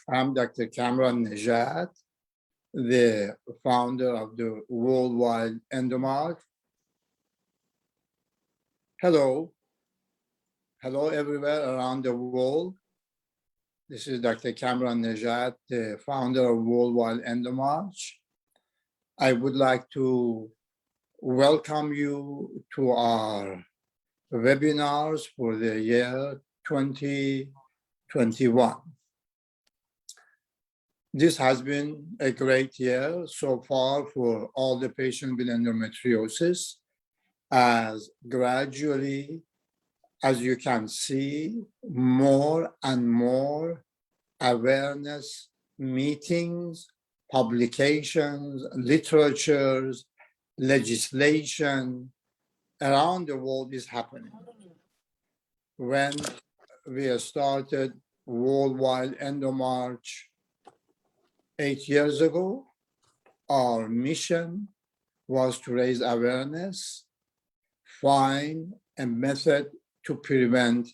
I'm Dr. Camran Nezhat, the founder of the Worldwide Endomark. Hello everywhere around the world. This is Dr. Camran Nezhat, the founder of Worldwide Endomark. I would like to welcome you to our webinars for the year 2021. This has been a great year so far for all the patients with endometriosis, as gradually, as you can see, more and more awareness meetings, publications, literatures, legislation around the world is happening. When we started Worldwide Endomark 8 years ago, our mission was to raise awareness, find a method to prevent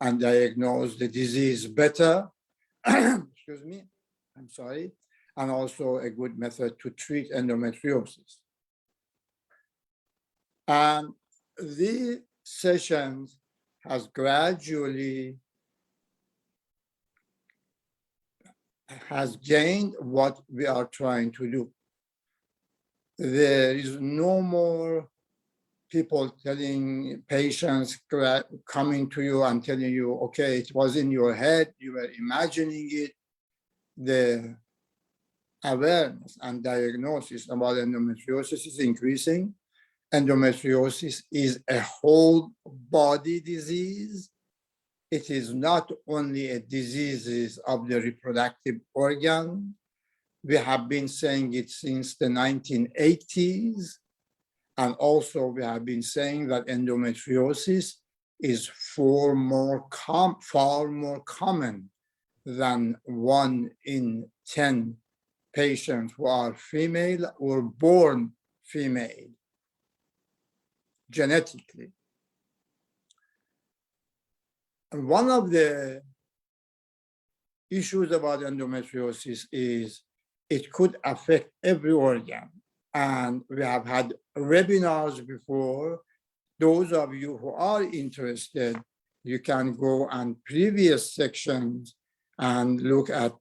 and diagnose the disease better, excuse me, I'm sorry, and also a good method to treat endometriosis. And these sessions has gradually gained what we are trying to do. There is no more people telling patients, coming to you and telling you, okay, it was in your head, you were imagining it. The awareness and diagnosis about endometriosis is increasing. Endometriosis is a whole body disease. It is not only a disease of the reproductive organ. We have been saying it since the 1980s. And also we have been saying that endometriosis is far more common than 1 in 10 patients who are female or born female genetically. And one of the issues about endometriosis is it could affect every organ. And we have had webinars before. Those of you who are interested, you can go on previous sections and look at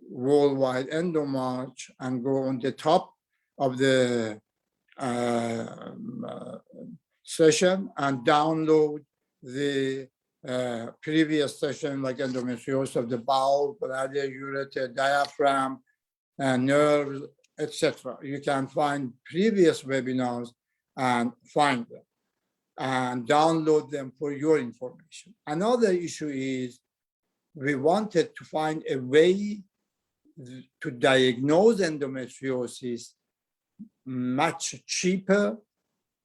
Worldwide Endomark and go on the top of the session and download the previous session, like endometriosis of the bowel, bladder, ureter, diaphragm, and nerves, etc. You can find previous webinars and find them and download them for your information. Another issue is we wanted to find a way to diagnose endometriosis much cheaper,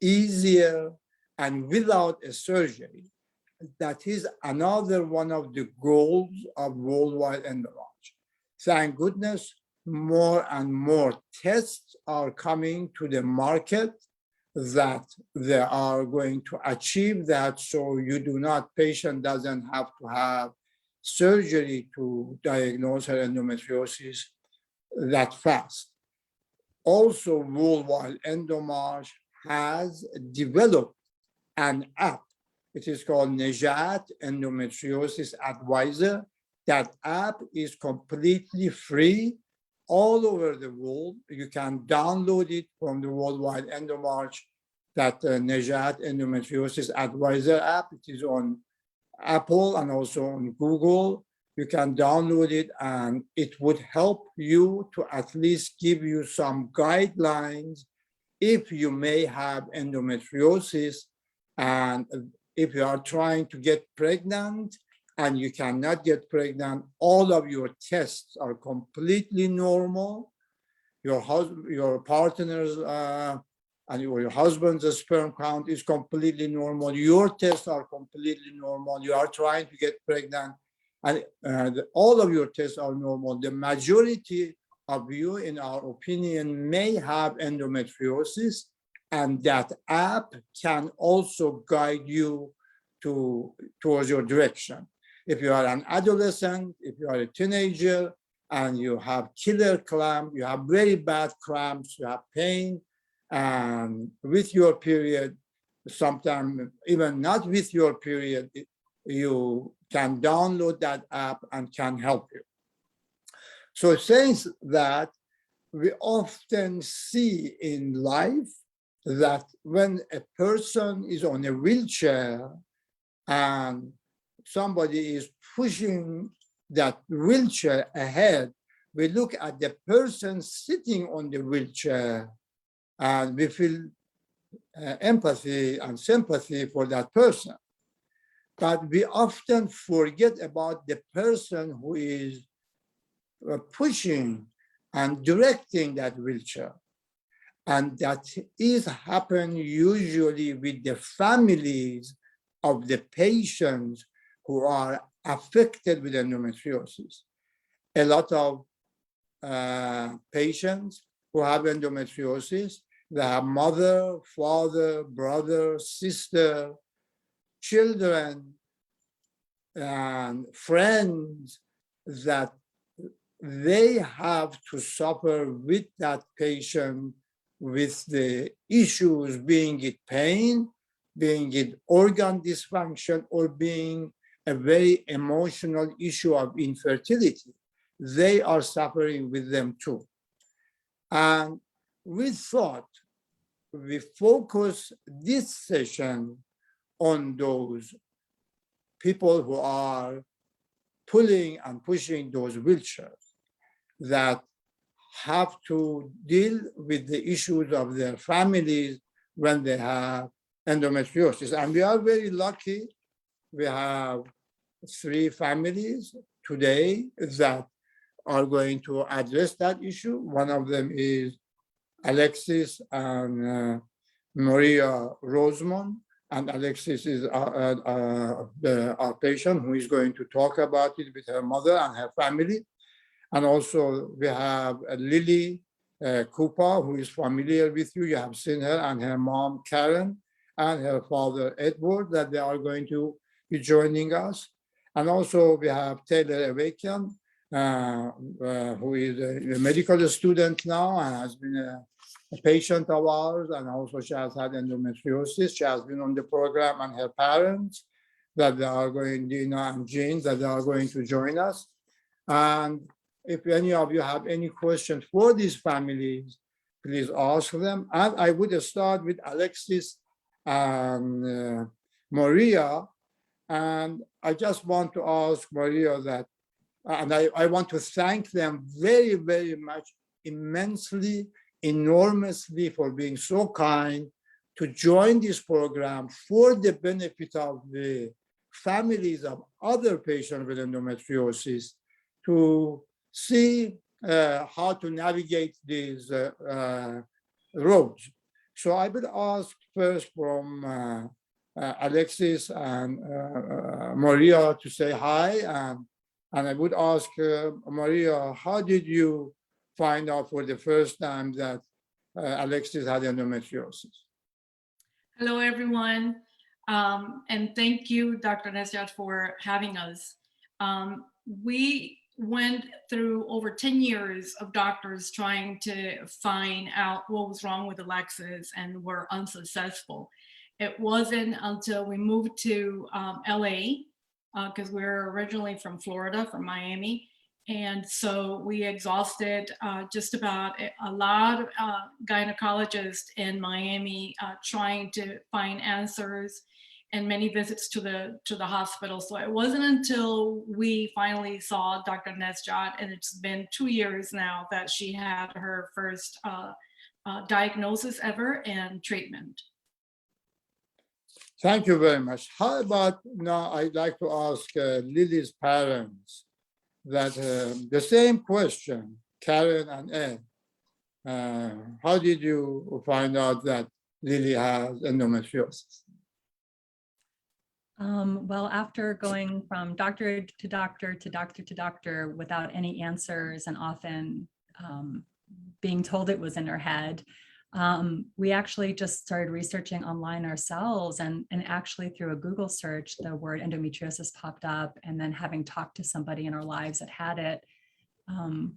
easier, and without a surgery. That is another one of the goals of Worldwide Endomark. Thank goodness, more and more tests are coming to the market that they are going to achieve that, so patient doesn't have to have surgery to diagnose her endometriosis that fast. Also, Worldwide Endomark has developed an app. It is called Nezhat Endometriosis Advisor. That app is completely free all over the world. You can download it from the Worldwide Endomark, that Nezhat Endometriosis Advisor app. It is on Apple and also on Google. You can download it and it would help you to at least give you some guidelines if you may have endometriosis, and if you are trying to get pregnant and you cannot get pregnant, all of your tests are completely normal. Your partner's and your husband's sperm count is completely normal. Your tests are completely normal. You are trying to get pregnant, and all of your tests are normal. The majority of you, in our opinion, may have endometriosis, and that app can also guide you towards your direction. If you are an adolescent, if you are a teenager, and you have killer cramp, you have very bad cramps, you have pain, and with your period, sometimes even not with your period, you can download that app and can help you. So it says that we often see in life that when a person is on a wheelchair and somebody is pushing that wheelchair ahead, we look at the person sitting on the wheelchair and we feel empathy and sympathy for that person. But we often forget about the person who is pushing and directing that wheelchair. And that is happening usually with the families of the patients who are affected with endometriosis. A lot of patients who have endometriosis, they have mother, father, brother, sister, children, and friends that they have to suffer with that patient, with the issues, being it pain, being it organ dysfunction, or being a very emotional issue of infertility. They are suffering with them too. And we thought we focus this session on those people who are pulling and pushing those wheelchairs that have to deal with the issues of their families when they have endometriosis. And we are very lucky. We have 3 families today that are going to address that issue. One of them is Alexis and Maria Rosemond. And Alexis is our patient who is going to talk about it with her mother and her family. And also we have Lily Kupa, who is familiar with you. You have seen her, and her mom, Karen, and her father, Edward, that they are going to be joining us. And also we have Taylor Avakian, who is a medical student now and has been a patient of ours, and also she has had endometriosis. She has been on the program, and her parents that they are going, Deanna and Jane, that they are going to join us. And if any of you have any questions for these families, please ask them. And I would start with Alexis and Maria. And I just want to ask Maria that, and I want to thank them very, very much, immensely, enormously, for being so kind to join this program for the benefit of the families of other patients with endometriosis, to see how to navigate these roads. So I would ask first from Alexis and Maria to say hi, and I would ask Maria, how did you find out for the first time that Alexis had endometriosis? Hello, everyone. And thank you, Dr. Nezhat, for having us. We went through over 10 years of doctors trying to find out what was wrong with Alexis, and were unsuccessful. It wasn't until we moved to LA, because we're originally from Florida, from Miami. And so we exhausted just about a lot of gynecologists in Miami trying to find answers, and many visits to the hospital. So it wasn't until we finally saw Dr. Nezhat, and it's been 2 years now, that she had her first diagnosis ever and treatment. Thank you very much. How about now, I'd like to ask Lily's parents that the same question, Karen and Ed. How did you find out that Lily has endometriosis? Well, after going from doctor to doctor to doctor to doctor without any answers, and often being told it was in her head, We actually just started researching online ourselves, and actually through a Google search, the word endometriosis popped up, and then having talked to somebody in our lives that had it,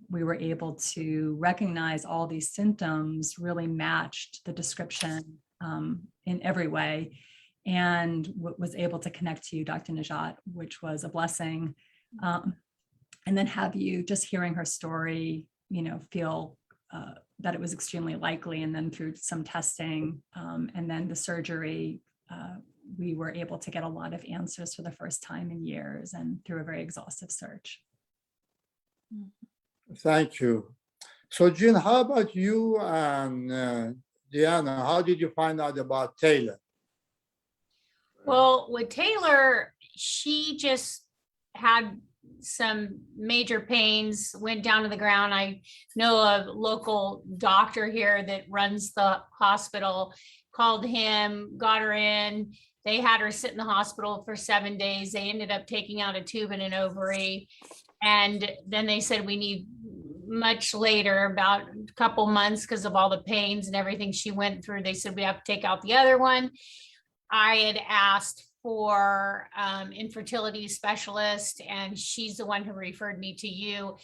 we were able to recognize all these symptoms really matched the description in every way, and was able to connect to you, Dr. Nezhat, which was a blessing. And then have you, just hearing her story, feel that it was extremely likely. And then through some testing and then the surgery, we were able to get a lot of answers for the first time in years, and through a very exhaustive search. Thank you. So Jean, how about you and Deanna? How did you find out about Taylor? Well, with Taylor, she just had some major pains, went down to the ground. I know a local doctor here that runs the hospital, called him, got her in. They had her sit in the hospital for 7 days. They ended up taking out a tube and an ovary. And then they said, we need much later, about a couple months, because of all the pains and everything she went through. They said, we have to take out the other one. I had asked for infertility specialist, and she's the one who referred me to you.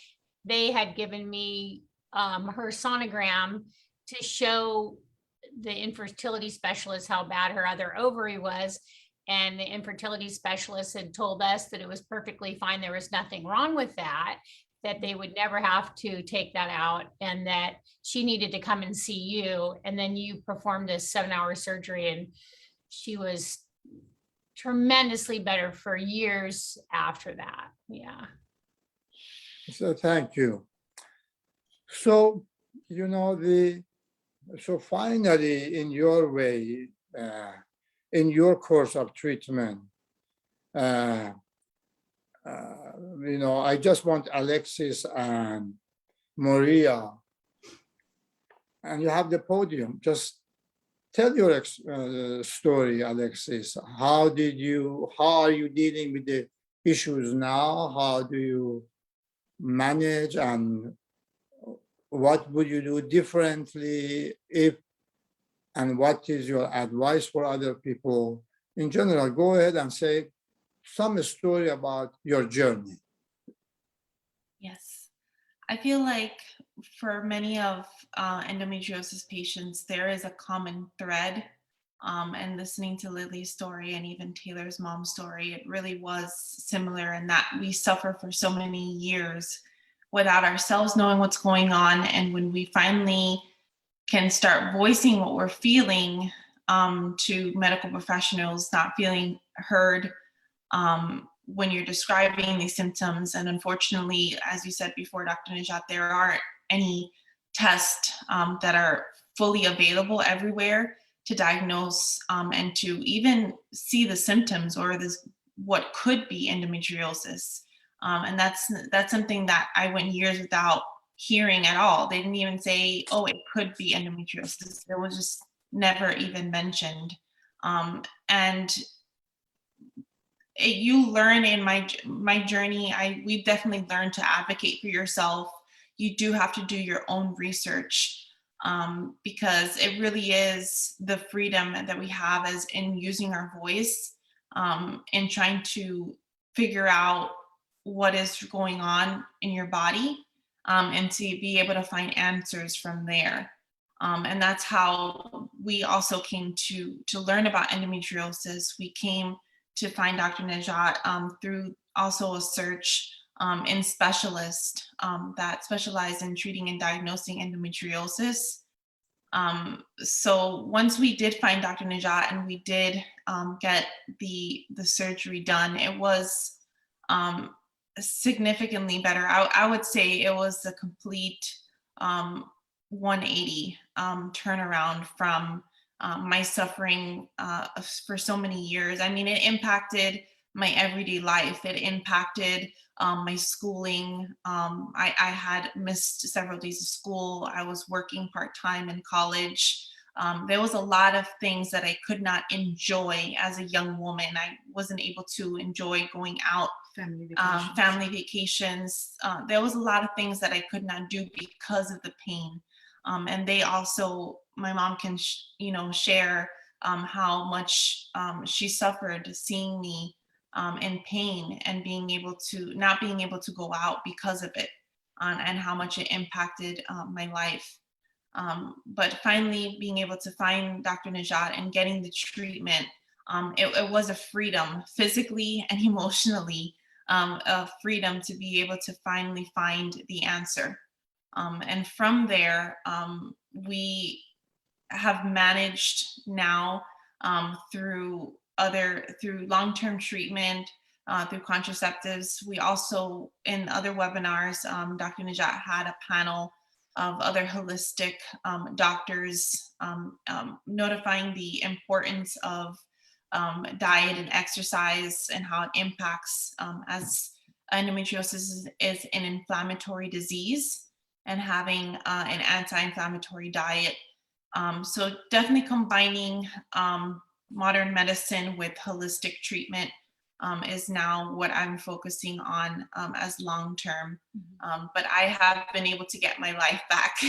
They had given me her sonogram to show the infertility specialist how bad her other ovary was. And the infertility specialist had told us that it was perfectly fine. There was nothing wrong with that, that they would never have to take that out, and that she needed to come and see you. And then you performed this 7-hour surgery, and she was tremendously better for years after that. Yeah. So thank you. So, so finally, in your way, in your course of treatment, I just want Alexis and Maria, and you have the podium. Just tell your story, Alexis. How are you dealing with the issues now? How do you manage, and what would you do differently and what is your advice for other people? In general, go ahead and say some story about your journey. Yes, I feel like for many of endometriosis patients, there is a common thread. And listening to Lily's story and even Taylor's mom's story, it really was similar in that we suffer for so many years without ourselves knowing what's going on. And when we finally can start voicing what we're feeling to medical professionals, not feeling heard when you're describing these symptoms. And unfortunately, as you said before, Dr. Nezhat, there aren't any tests that are fully available everywhere to diagnose and to even see the symptoms or what could be endometriosis. And that's something that I went years without hearing at all. They didn't even say, oh, it could be endometriosis. It was just never even mentioned. And you learn in my journey, we've definitely learned to advocate for yourself. You do have to do your own research because it really is the freedom that we have as in using our voice and trying to figure out what is going on in your body and to be able to find answers from there. And that's how we also came to learn about endometriosis. We came to find Dr. Nezhat through also a search in specialists that specialize in treating and diagnosing endometriosis. So once we did find Dr. Nezhat and we did get the surgery done, it was significantly better. I would say it was a complete 180 turnaround from my suffering for so many years. I mean, it impacted my everyday life. It impacted my schooling. I had missed several days of school. I was working part-time in college. There was a lot of things that I could not enjoy as a young woman. I wasn't able to enjoy going out, family vacations. There was a lot of things that I could not do because of the pain. And they also, my mom can, share how much she suffered seeing me in pain and not being able to go out because of it, and how much it impacted my life. But finally being able to find Dr. Nezhat and getting the treatment, it was a freedom physically and emotionally, a freedom to be able to finally find the answer. And from there, we have managed now, through long-term treatment, through contraceptives. We also, in other webinars, Dr. Nezhat had a panel of other holistic doctors, notifying the importance of diet and exercise and how it impacts, as endometriosis is an inflammatory disease, and having an anti-inflammatory diet. So definitely combining modern medicine with holistic treatment is now what I'm focusing on as long-term. But I have been able to get my life back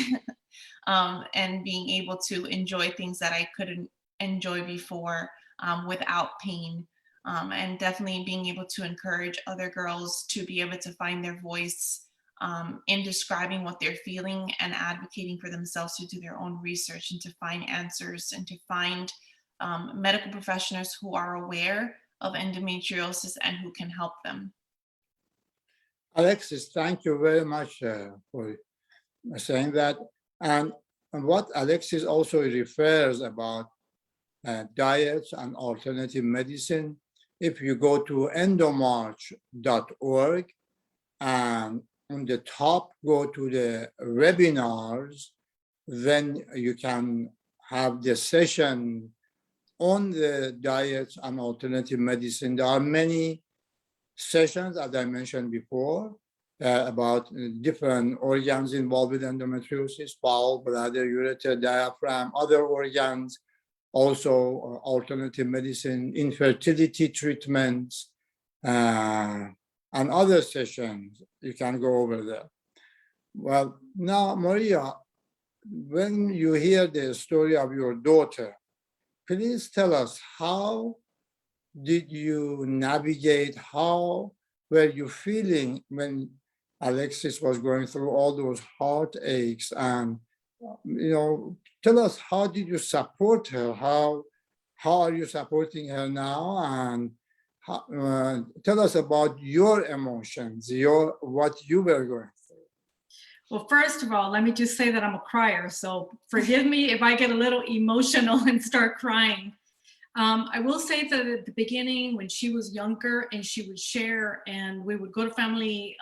and being able to enjoy things that I couldn't enjoy before without pain. And definitely being able to encourage other girls to be able to find their voice in describing what they're feeling and advocating for themselves to do their own research and to find answers and to find medical professionals who are aware of endometriosis and who can help them. Alexis, thank you very much for saying that. And what Alexis also refers about diets and alternative medicine, if you go to endomarch.org and on the top go to the webinars, then you can have the session on the diets and alternative medicine. There are many sessions, as I mentioned before, about different organs involved with endometriosis: bowel, bladder, ureter, diaphragm, other organs, also alternative medicine, infertility treatments, and other sessions. You can go over there. Well, now, Maria, when you hear the story of your daughter, please tell us, how did you navigate? How were you feeling when Alexis was going through all those heartaches? And, tell us, how did you support her? How are you supporting her now? And tell us about your emotions, what you were going through. Well, first of all, let me just say that I'm a crier, so forgive me if I get a little emotional and start crying. I will say that at the beginning, when she was younger and she would share and we would go to family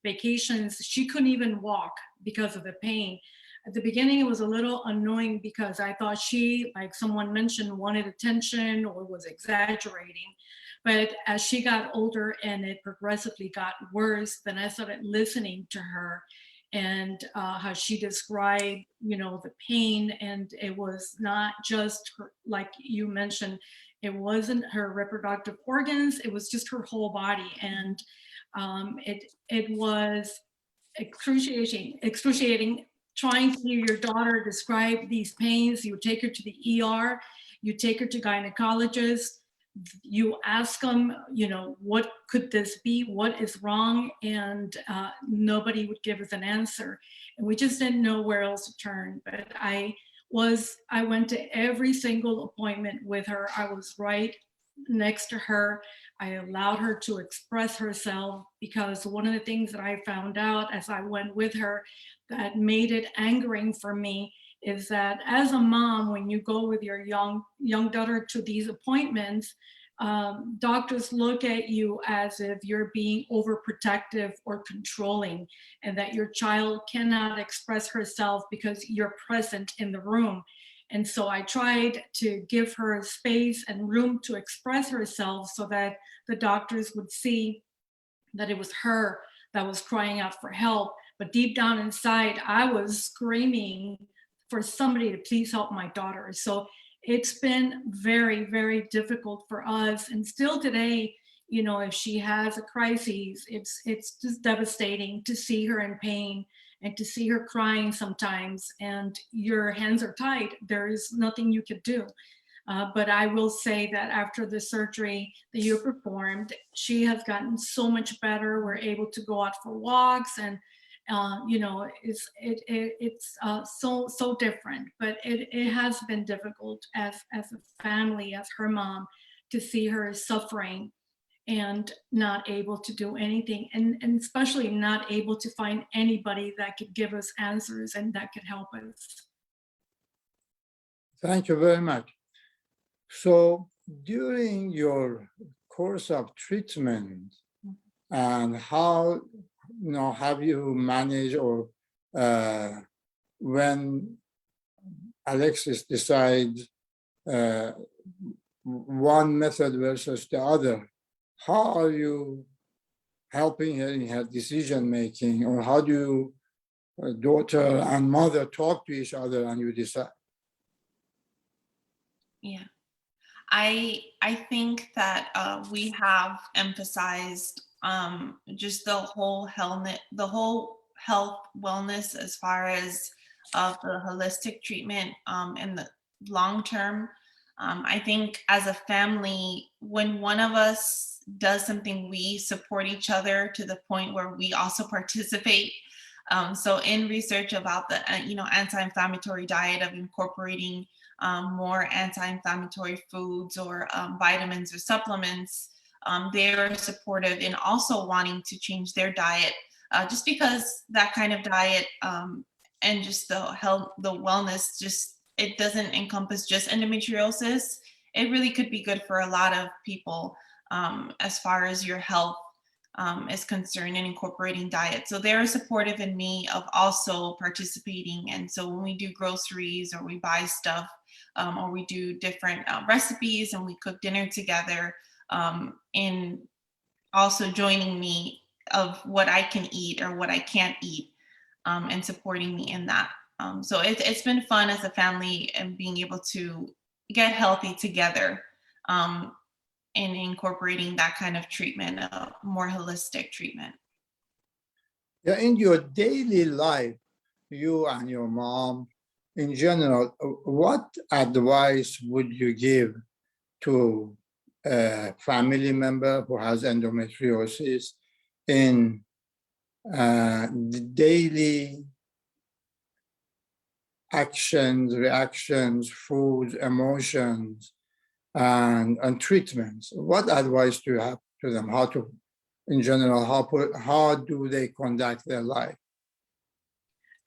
vacations, she couldn't even walk because of the pain. At the beginning, it was a little annoying because I thought she, like someone mentioned, wanted attention or was exaggerating. But as she got older and it progressively got worse, then I started listening to her and how she described, the pain. And it was not just her, like you mentioned, it wasn't her reproductive organs, it was just her whole body. And it was excruciating trying to hear your daughter describe these pains. You take her to the ER, you take her to gynecologists, you ask them, what could this be? What is wrong? And nobody would give us an answer. And we just didn't know where else to turn. But I went to every single appointment with her. I was right next to her. I allowed her to express herself, because one of the things that I found out as I went with her that made it angering for me is that as a mom, when you go with your young daughter to these appointments, doctors look at you as if you're being overprotective or controlling, and that your child cannot express herself because you're present in the room. And so I tried to give her space and room to express herself so that the doctors would see that it was her that was crying out for help. But deep down inside, I was screaming for somebody to please help my daughter. So it's been very, very difficult for us. And still today, if she has a crisis, it's just devastating to see her in pain and to see her crying sometimes and your hands are tied, there is nothing you could do. But I will say that after the surgery that you performed, she has gotten so much better. We're able to go out for walks, and it's so different. But it has been difficult as a family, as her mom, to see her suffering and not able to do anything, and especially not able to find anybody that could give us answers and that could help us. Thank you very much. So during your course of treatment, and how have you managed, or when Alexis decides one method versus the other, how are you helping her in her decision making, or how do you, daughter and mother, talk to each other and you decide? Yeah. I think that we have emphasized just the whole health wellness as far as the holistic treatment in the long term. I think as a family, when one of us does something, we support each other to the point where we also participate. So in research about the anti-inflammatory diet, of incorporating more anti-inflammatory foods or vitamins or supplements, they are supportive in also wanting to change their diet, just because that kind of diet and just the health, the wellness, just it doesn't encompass just endometriosis. It really could be good for a lot of people as far as your health is concerned, and incorporating diet. So they're supportive in me of also participating. And so when we do groceries or we buy stuff, or we do different recipes and we cook dinner together, in also joining me of what I can eat or what I can't eat, and supporting me in that. So it's been fun as a family and being able to get healthy together, and incorporating that kind of treatment, more holistic treatment. Yeah, in your daily life, you and your mom, in general, what advice would you give to a family member who has endometriosis in the daily actions, reactions, foods, emotions, and treatments? What advice do you have to them? How to, in general, how do they conduct their life?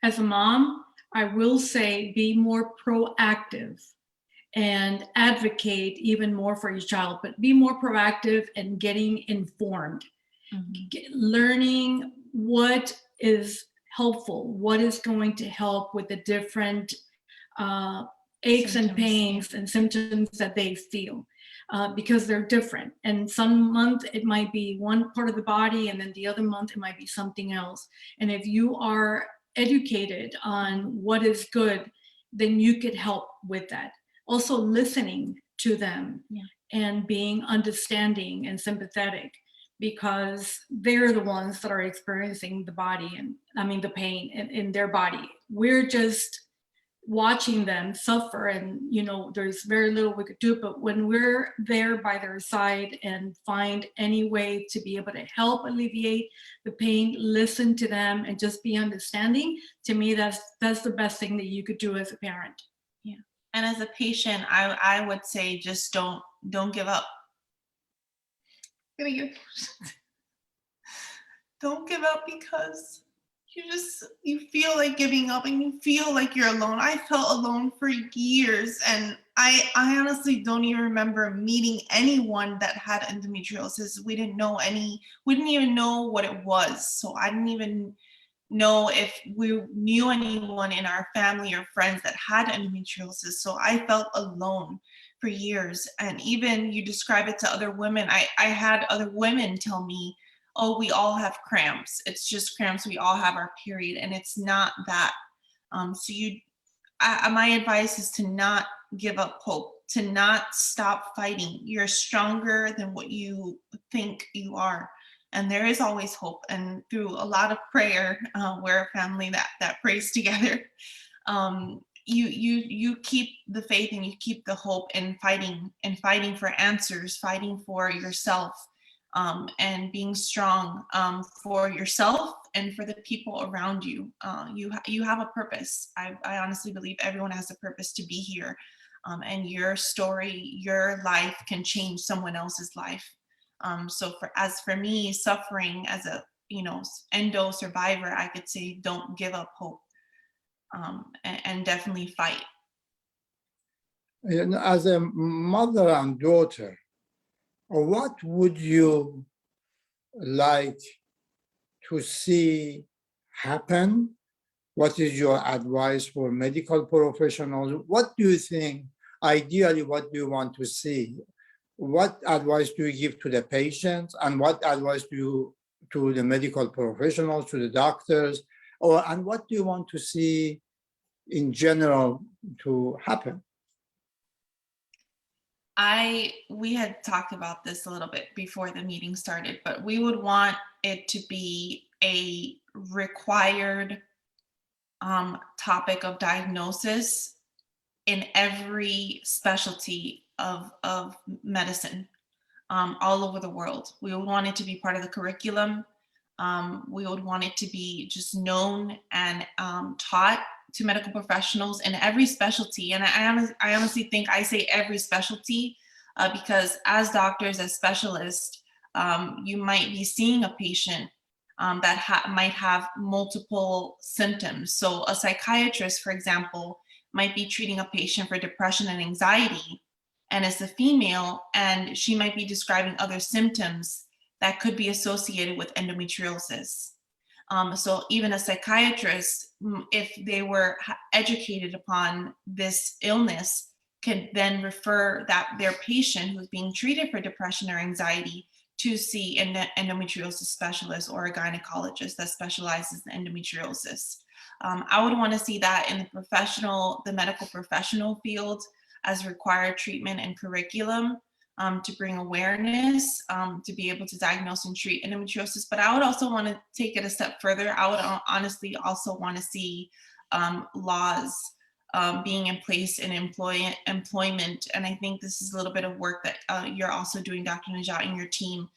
As a mom, I will say be more proactive and advocate even more for your child, but be more proactive and getting informed, learning what is helpful, what is going to help with the different aches and pains and symptoms that they feel, because they're different. And some month it might be one part of the body, and then the other month it might be something else. And if you are educated on what is good, then you could help with that. Also listening to them, and being understanding and sympathetic, because they're the ones that are experiencing the pain in their body. We're just watching them suffer, and there's very little we could do. But when we're there by their side and find any way to be able to help alleviate the pain, listen to them, and just be understanding, to me that's the best thing that you could do as a parent. Yeah. And as a patient, I would say just don't give up. Don't give up, because you feel like giving up and you feel like you're alone. I felt alone for years, and I honestly don't even remember meeting anyone that had endometriosis. We didn't even know what it was. So I didn't even know if we knew anyone in our family or friends that had endometriosis. So I felt alone for years. And even you describe it to other women. I had other women tell me, oh, we all have cramps. It's just cramps. We all have our period. And it's not that. My advice is to not give up hope, to not stop fighting. You're stronger than what you think you are. and there is always hope. And through a lot of prayer, we're a family that prays together. You keep the faith and you keep the hope in fighting for answers, fighting for yourself, and being strong for yourself and for the people around you. You have a purpose. I honestly believe everyone has a purpose to be here, and your story, your life can change someone else's life. So for me, suffering as a endo survivor, I could say don't give up hope, and definitely fight. As a mother and daughter, what would you like to see happen? What is your advice for medical professionals? What do you think, ideally, what do you want to see? What advice do you give to the patients, and what advice do you to the medical professionals, to the doctors, and what do you want to see in general to happen? We had talked about this a little bit before the meeting started, but we would want it to be a required topic of diagnosis in every specialty of medicine, all over the world. We would want it to be part of the curriculum. We would want it to be just known and taught to medical professionals in every specialty. And I honestly think I say every specialty because as doctors, as specialists, you might be seeing a patient that might have multiple symptoms. So a psychiatrist, for example, might be treating a patient for depression and anxiety, and it's a female, and she might be describing other symptoms that could be associated with endometriosis. So even a psychiatrist, if they were educated upon this illness, can then refer their patient who's being treated for depression or anxiety to see an endometriosis specialist or a gynecologist that specializes in endometriosis. I would want to see that in the medical professional field as required treatment and curriculum, to bring awareness, to be able to diagnose and treat endometriosis. But I would also want to take it a step further. I would honestly also want to see laws being in place in employment. And I think this is a little bit of work that you're also doing, Dr. Nezhat, and your team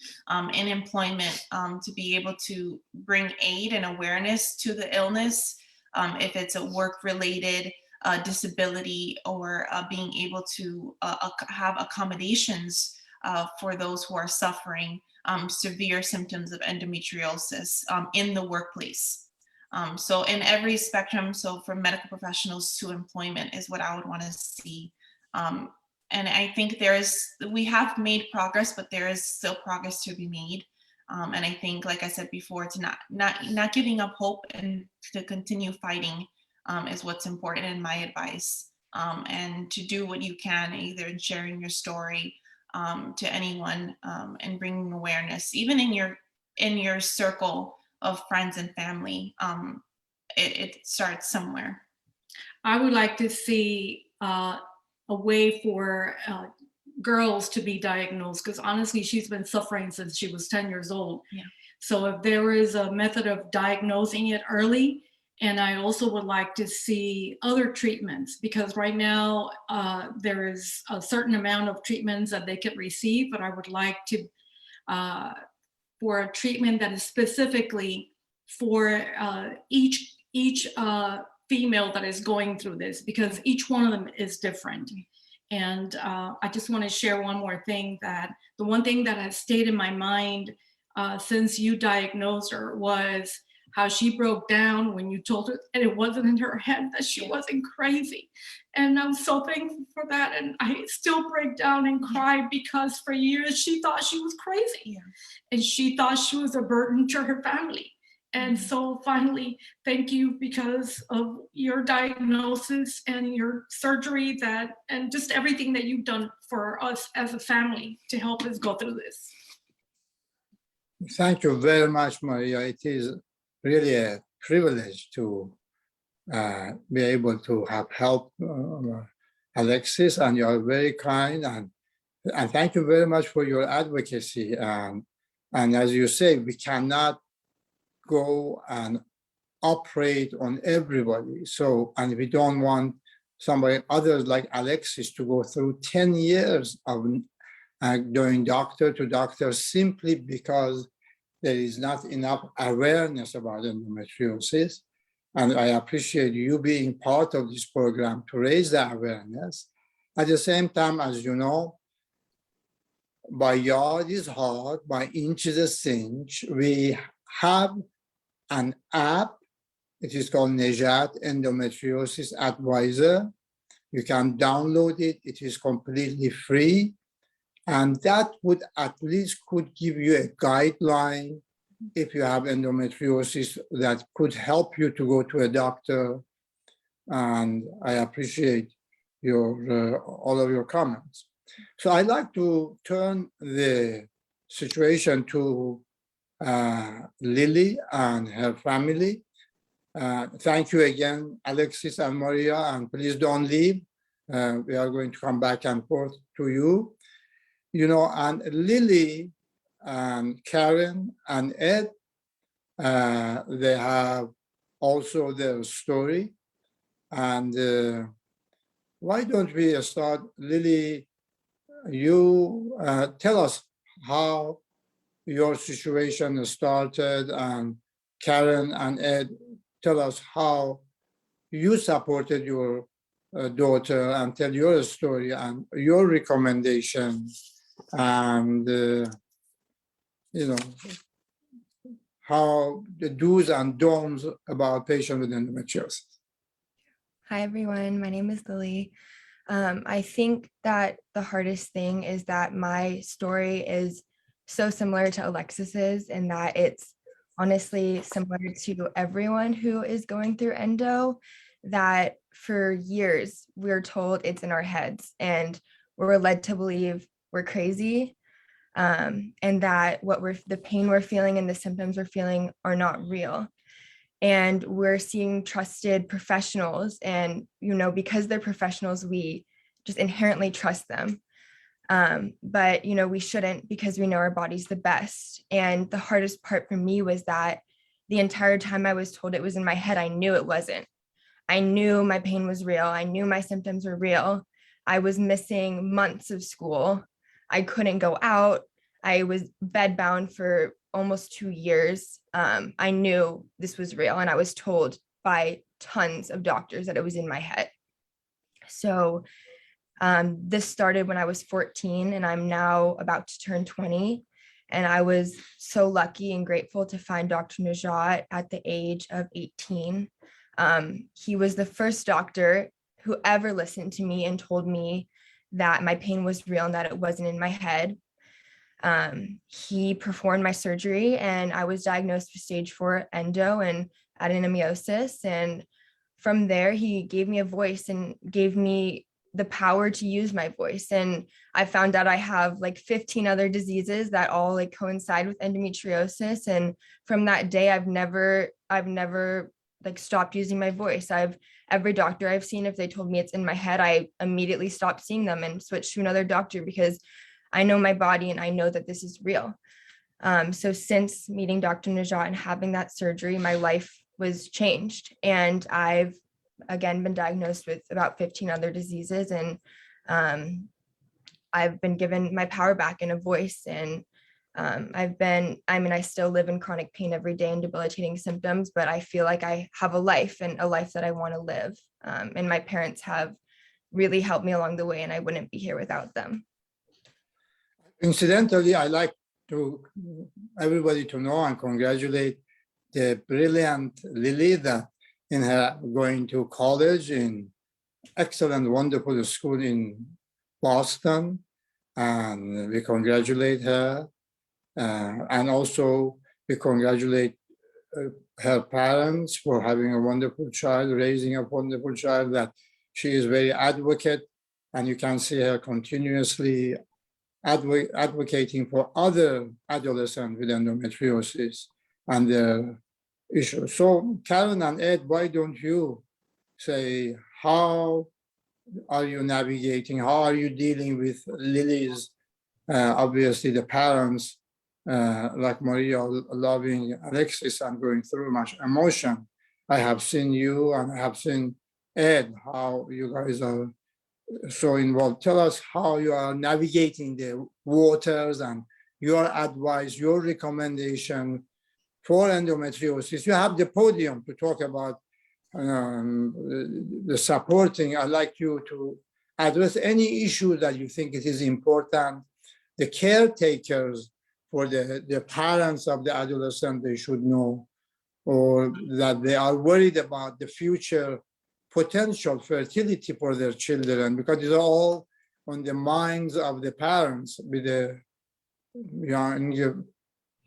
in employment, to be able to bring aid and awareness to the illness, if it's a work-related disability, or being able to have accommodations for those who are suffering severe symptoms of endometriosis in the workplace. So in every spectrum, so from medical professionals to employment is what I would want to see. And I think we have made progress, but there is still progress to be made. And I think, like I said before, it's not giving up hope and to continue fighting is what's important in my advice. And to do what you can, either in sharing your story to anyone, and bringing awareness, even in your circle of friends and family. It starts somewhere. I would like to see a way for girls to be diagnosed, because honestly, she's been suffering since she was 10 years old. Yeah. So if there is a method of diagnosing it early, and I also would like to see other treatments, because right now there is a certain amount of treatments that they could receive, but I would like to for a treatment that is specifically for each female that is going through this, because each one of them is different. And I just want to share one more thing, that the one thing that has stayed in my mind since you diagnosed her was how she broke down when you told her, and it wasn't in her head, that she wasn't crazy. And I'm so thankful for that. And I still break down and cry, because for years she thought she was crazy. Yeah. And she thought she was a burden to her family. And so finally, thank you, because of your diagnosis and your surgery, and just everything that you've done for us as a family to help us go through this. Thank you very much, Maria. It is really a privilege to be able to have helped Alexis, and you are very kind, and thank you very much for your advocacy. And as you say, we cannot go and operate on everybody. So, and we don't want somebody, others like Alexis, to go through 10 years of going doctor to doctor simply because there is not enough awareness about endometriosis. And I appreciate you being part of this program to raise the awareness. At the same time, as you know, by yard is hard, by inch is a cinch. We have an app. It is called Nezhat Endometriosis Advisor. You can download it. It is completely free. And that would at least could give you a guideline if you have endometriosis that could help you to go to a doctor. And I appreciate your all of your comments. So I'd like to turn the situation to Lily and her family. Thank you again, Alexis and Maria, and please don't leave. We are going to come back and forth to you. You know, and Lily and Karen and Ed, they have also their story. And why don't we start, Lily, you tell us how your situation started, and Karen and Ed, tell us how you supported your daughter, and tell your story and your recommendation, and you know, how the do's and don'ts about patients with endometriosis. Hi, everyone. My name is Lily. I think that the hardest thing is that my story is so similar to Alexis's, in that it's honestly similar to everyone who is going through endo, that for years we're told it's in our heads and we're led to believe we're crazy, and that the pain we're feeling and the symptoms we're feeling are not real. And we're seeing trusted professionals, and because they're professionals, we just inherently trust them. But we shouldn't, because we know our body's the best. And the hardest part for me was that the entire time I was told it was in my head, I knew it wasn't. I knew my pain was real. I knew my symptoms were real. I was missing months of school. I couldn't go out. I was bedbound for almost 2 years. I knew this was real, and I was told by tons of doctors that it was in my head. So this started when I was 14, and I'm now about to turn 20. And I was so lucky and grateful to find Dr. Nezhat at the age of 18. He was the first doctor who ever listened to me and told me that my pain was real and that it wasn't in my head. He performed my surgery, and I was diagnosed with stage 4 endo and adenomyosis. And from there, he gave me a voice and gave me the power to use my voice. And I found out I have like 15 other diseases that all like coincide with endometriosis. And from that day, I've never like stopped using my voice. Every doctor I've seen, if they told me it's in my head, I immediately stopped seeing them and switched to another doctor, because I know my body and I know that this is real. So since meeting Dr. Nezhat and having that surgery, my life was changed. And I've again been diagnosed with about 15 other diseases, and I've been given my power back and a voice. And I still live in chronic pain every day and debilitating symptoms, but I feel like I have a life, and a life that I want to live. And my parents have really helped me along the way, and I wouldn't be here without them. Incidentally, I like to everybody to know and congratulate the brilliant Lily that in her going to college in excellent, wonderful school in Boston, and we congratulate her. And also we congratulate her parents for having a wonderful child, raising a wonderful child, that she is very advocate, and you can see her continuously advocating for other adolescents with endometriosis and their issues. So Karen and Ed, why don't you say, how are you navigating, how are you dealing with Lily's, obviously the parents like Maria, loving Alexis and going through much emotion. I have seen you and I have seen Ed, how you guys are so involved. Tell us how you are navigating the waters and your advice, your recommendation for endometriosis. You have the podium to talk about the supporting. I'd like you to address any issue that you think it is important. The caretakers for the parents of the adolescent, they should know, or that they are worried about the future potential fertility for their children, because it's all on the minds of the parents with the young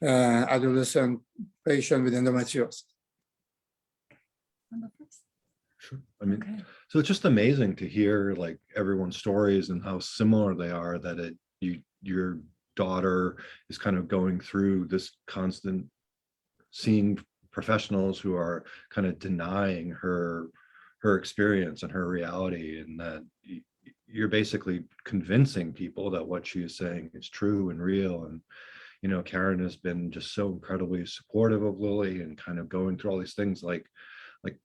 adolescent patient with endometriosis. Sure. I mean, Okay. so it's just amazing to hear like everyone's stories and how similar they are, that your daughter is kind of going through this constant seeing professionals who are kind of denying her experience and her reality, and that you're basically convincing people that what she is saying is true and real. And you know, Karen has been just so incredibly supportive of Lily and kind of going through all these things like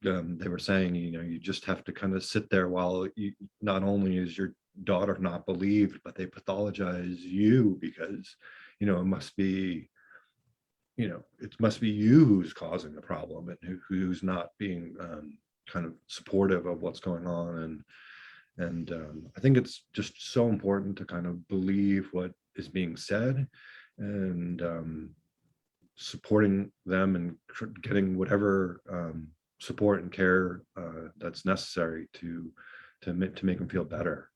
they were saying, you know, you just have to kind of sit there while you, not only is your daughter not believed, but they pathologize you because, you know, it must be you who's causing the problem and who's not being kind of supportive of what's going on. And I think it's just so important to kind of believe what is being said and supporting them and getting whatever support and care that's necessary to make them feel better.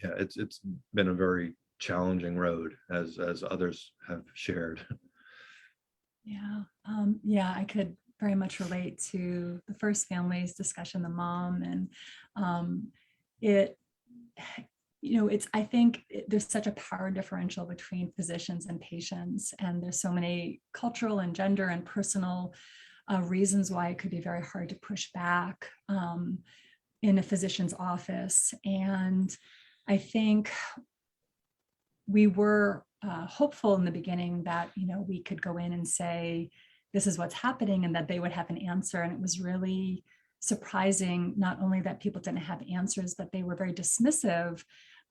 Yeah, it's been a very challenging road, as others have shared. Yeah, yeah, I could very much relate to the first family's discussion, the mom, and it, you know, I think there's such a power differential between physicians and patients, and there's so many cultural and gender and personal reasons why it could be very hard to push back in a physician's office. And I think we were hopeful in the beginning that, you know, we could go in and say, this is what's happening, and that they would have an answer. And it was really surprising, not only that people didn't have answers, but they were very dismissive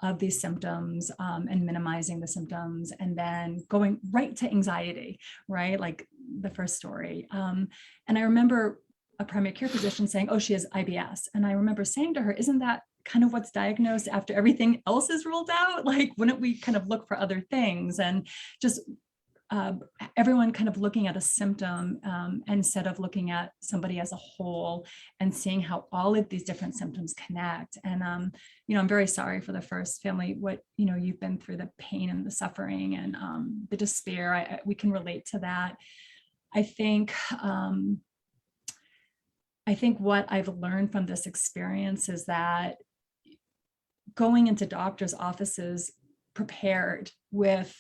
of these symptoms and minimizing the symptoms, and then going right to anxiety, right? Like the first story. And I remember a primary care physician saying, oh, she has IBS. And I remember saying to her, isn't that kind of what's diagnosed after everything else is ruled out? Like, wouldn't we kind of look for other things? And just everyone kind of looking at a symptom instead of looking at somebody as a whole and seeing how all of these different symptoms connect. And, you know, I'm very sorry for the first family, what, you know, you've been through, the pain and the suffering and the despair. We can relate to that. I think what I've learned from this experience is that going into doctors' offices prepared with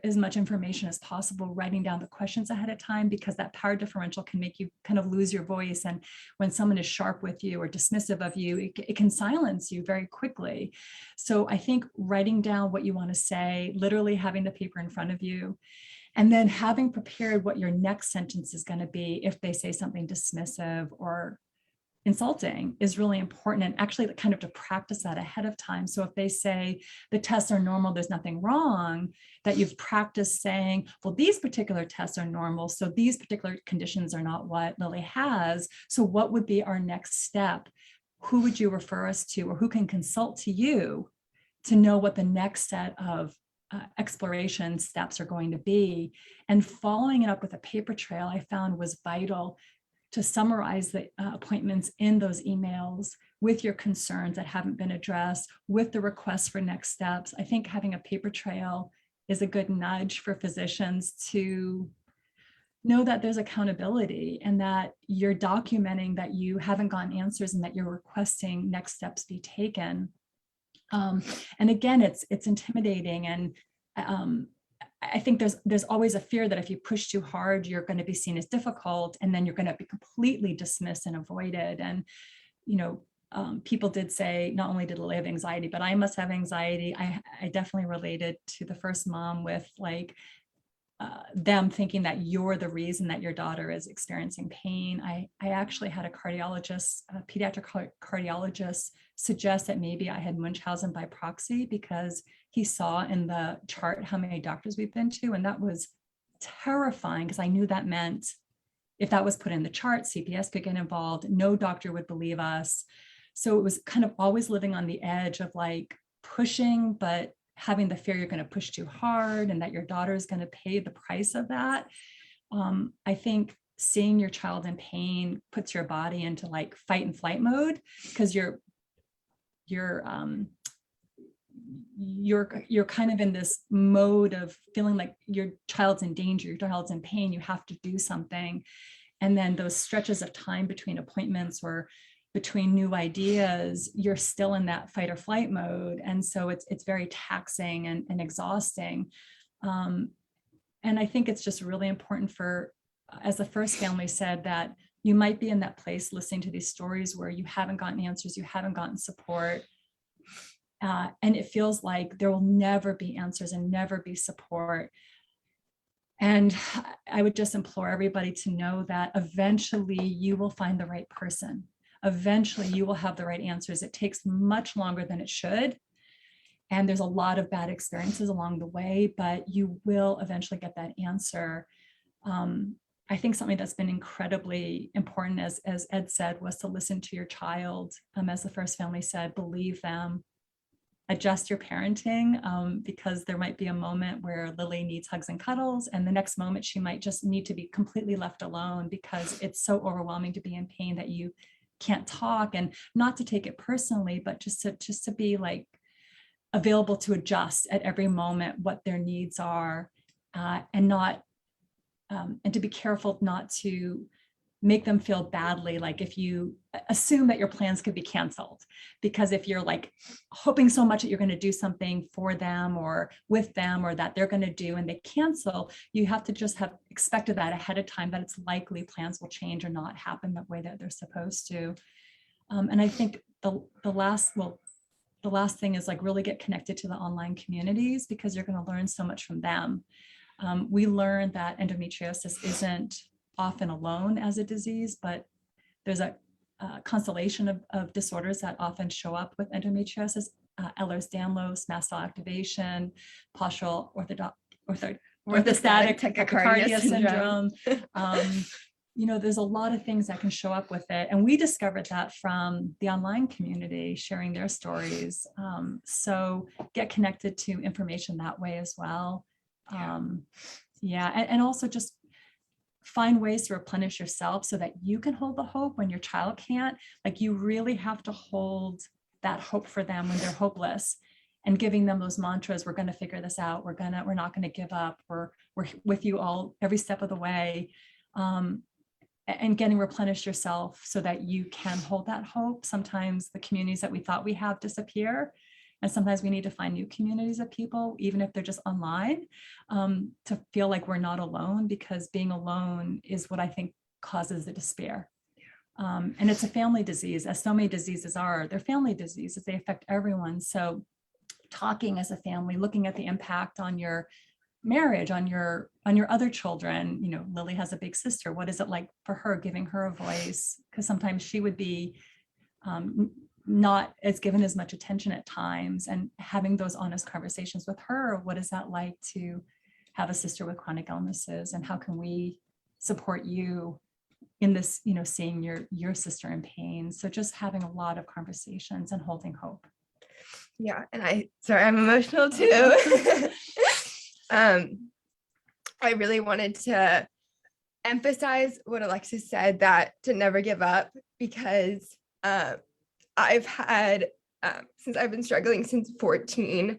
as much information as possible, writing down the questions ahead of time, because that power differential can make you kind of lose your voice. And when someone is sharp with you or dismissive of you, it can silence you very quickly. So I think writing down what you want to say, literally having the paper in front of you, and then having prepared what your next sentence is going to be if they say something dismissive or insulting is really important, and actually kind of to practice that ahead of time. So if they say the tests are normal, there's nothing wrong, that you've practiced saying, well, these particular tests are normal, so these particular conditions are not what Lily has. So what would be our next step? Who would you refer us to, or who can consult to you to know what the next set of exploration steps are going to be? And following it up with a paper trail, I found was vital to summarize the appointments in those emails with your concerns that haven't been addressed, with the requests for next steps. I think having a paper trail is a good nudge for physicians to know that there's accountability and that you're documenting that you haven't gotten answers and that you're requesting next steps be taken. And again, it's intimidating, and I think there's always a fear that if you push too hard, you're going to be seen as difficult, and then you're going to be completely dismissed and avoided. And, you know, people did say, not only did Lily have anxiety, but I must have anxiety. I definitely related to the first mom with like them thinking that you're the reason that your daughter is experiencing pain. I actually had a cardiologist, a pediatric cardiologist, suggest that maybe I had Munchausen by proxy because he saw in the chart how many doctors we've been to. And that was terrifying because I knew that meant if that was put in the chart, CPS could get involved. No doctor would believe us. So it was kind of always living on the edge of like pushing, but having the fear you're going to push too hard and that your daughter is going to pay the price of that. I think seeing your child in pain puts your body into like fight and flight mode because you're kind of in this mode of feeling like your child's in danger, your child's in pain, you have to do something. And then those stretches of time between appointments or between new ideas, you're still in that fight or flight mode. And so it's very taxing and exhausting. And I think it's just really important for, as the first family said, that you might be in that place listening to these stories where you haven't gotten answers, you haven't gotten support. And it feels like there will never be answers and never be support. And I would just implore everybody to know that eventually you will find the right person. Eventually you will have the right answers. It takes much longer than it should. And there's a lot of bad experiences along the way, but you will eventually get that answer. I think something that's been incredibly important, as Ed said, was to listen to your child. As the first family said, believe them, adjust your parenting, because there might be a moment where Lily needs hugs and cuddles, and the next moment she might just need to be completely left alone because it's so overwhelming to be in pain that you can't talk, and not to take it personally, but just to be like available to adjust at every moment what their needs are, and to be careful not to make them feel badly, like if you assume that your plans could be canceled, because if you're like hoping so much that you're going to do something for them or with them or that they're going to do and they cancel, you have to just have expected that ahead of time, that it's likely plans will change or not happen the way that they're supposed to. And I think the last thing is like really get connected to the online communities, because you're going to learn so much from them. We learned that endometriosis isn't often alone as a disease, but there's a constellation of disorders that often show up with endometriosis: Ehlers-Danlos, mast cell activation, postural orthostatic tachycardia syndrome. There's a lot of things that can show up with it. And we discovered that from the online community sharing their stories. So get connected to information that way as well. And also just find ways to replenish yourself so that you can hold the hope when your child can't. Like, you really have to hold that hope for them when they're hopeless, and giving them those mantras: we're going to figure this out. We're not going to give up. We're with you all every step of the way. And getting replenished yourself so that you can hold that hope. Sometimes the communities that we thought we have disappear. And sometimes we need to find new communities of people, even if they're just online, to feel like we're not alone, because being alone is what I think causes the despair. And it's a family disease, as so many diseases are. They're family diseases, they affect everyone. So talking as a family, looking at the impact on your marriage, on your other children. Lily has a big sister. What is it like for her, giving her a voice? Because sometimes she would be not as given as much attention at times, and having those honest conversations with her. What is that like to have a sister with chronic illnesses, and how can we support you in this, seeing your sister in pain? So just having a lot of conversations and holding hope. Yeah, and I'm emotional too. I really wanted to emphasize what Alexis said, that to never give up, because I've had, since I've been struggling since 14,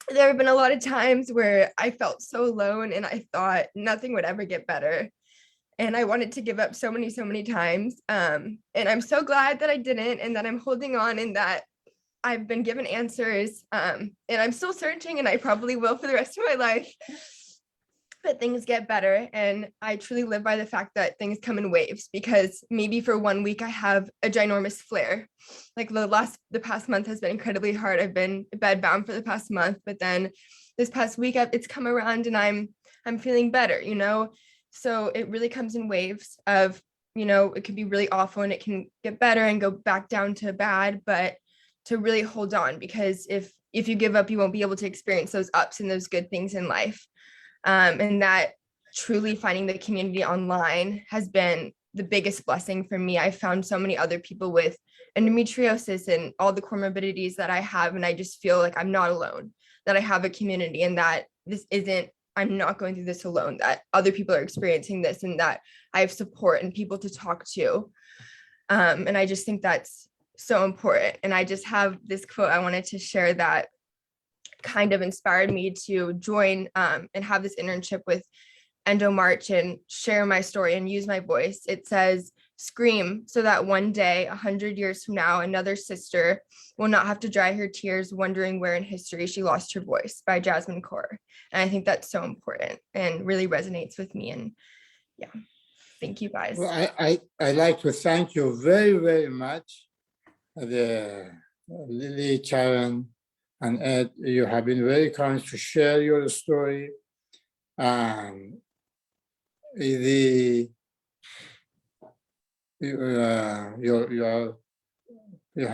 there have been a lot of times where I felt so alone and I thought nothing would ever get better. And I wanted to give up so many times. And I'm so glad that I didn't, and that I'm holding on, and that I've been given answers. And I'm still searching, and I probably will for the rest of my life. but things get better. And I truly live by the fact that things come in waves, because maybe for 1 week I have a ginormous flare. Like the past month has been incredibly hard. I've been bedbound for the past month, but then this past week it's come around and I'm feeling better, you know? So it really comes in waves of, you know, it can be really awful and it can get better and go back down to bad, but to really hold on, because if you give up, you won't be able to experience those ups and those good things in life. And that truly finding the community online has been the biggest blessing for me. I found so many other people with endometriosis and all the comorbidities that I have, and I just feel like I'm not alone, that I have a community, and that I'm not going through this alone, that other people are experiencing this, and that I have support and people to talk to. And I just think that's so important. And I just have this quote I wanted to share that kind of inspired me to join and have this internship with Endo March and share my story and use my voice. It says, "Scream so that one day, 100 years from now, another sister will not have to dry her tears wondering where in history she lost her voice," by Jasmine Kaur. And I think that's so important and really resonates with me. And yeah, thank you guys. Well, I like to thank you very, very much, the Lily, Karen, and Ed. You have been very kind to share your story. And you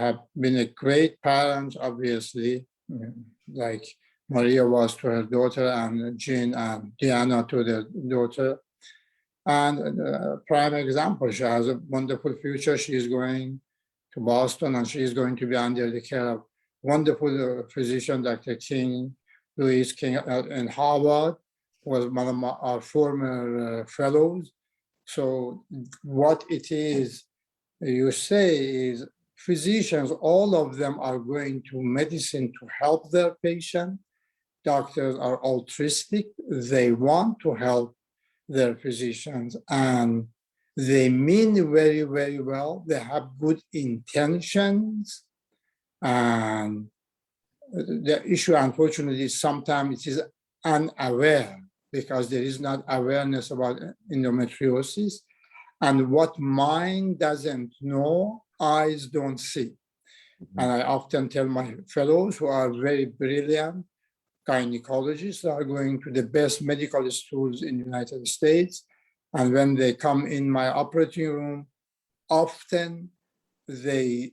have been a great parent, obviously, like Maria was to her daughter, and Jean and Deanna to their daughter. And a prime example, she has a wonderful future. She is going to Boston, and she is going to be under the care of wonderful physician, Dr. Louise King in Harvard, was one of our former fellows. So what it is you say is physicians, all of them are going to medicine to help their patient. Doctors are altruistic. They want to help their physicians, and they mean very, very well. They have good intentions. And the issue, unfortunately, sometimes it is unaware, because there is not awareness about endometriosis. And what mind doesn't know, eyes don't see. And I often tell my fellows who are very brilliant gynecologists, are going to the best medical schools in the United States. And when they come in my operating room, often they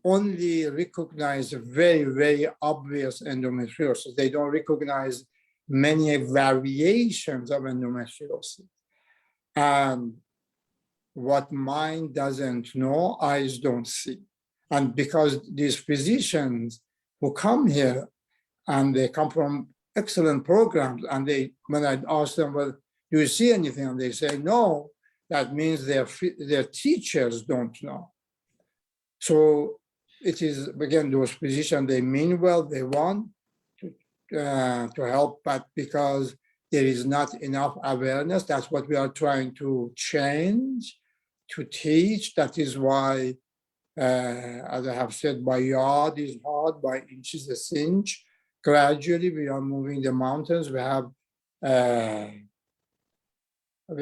only recognize very, very obvious endometriosis. They don't recognize many variations of endometriosis. And what mind doesn't know, eyes don't see. And because these physicians who come here, and they come from excellent programs, and when I ask them, well, do you see anything? And they say, no, that means their teachers don't know. So it is, again, those physicians, they mean well, they want to help, but because there is not enough awareness, that's what we are trying to change, to teach. That is why, as I have said, by yard is hard, by inch is a cinch. Gradually, we are moving the mountains. We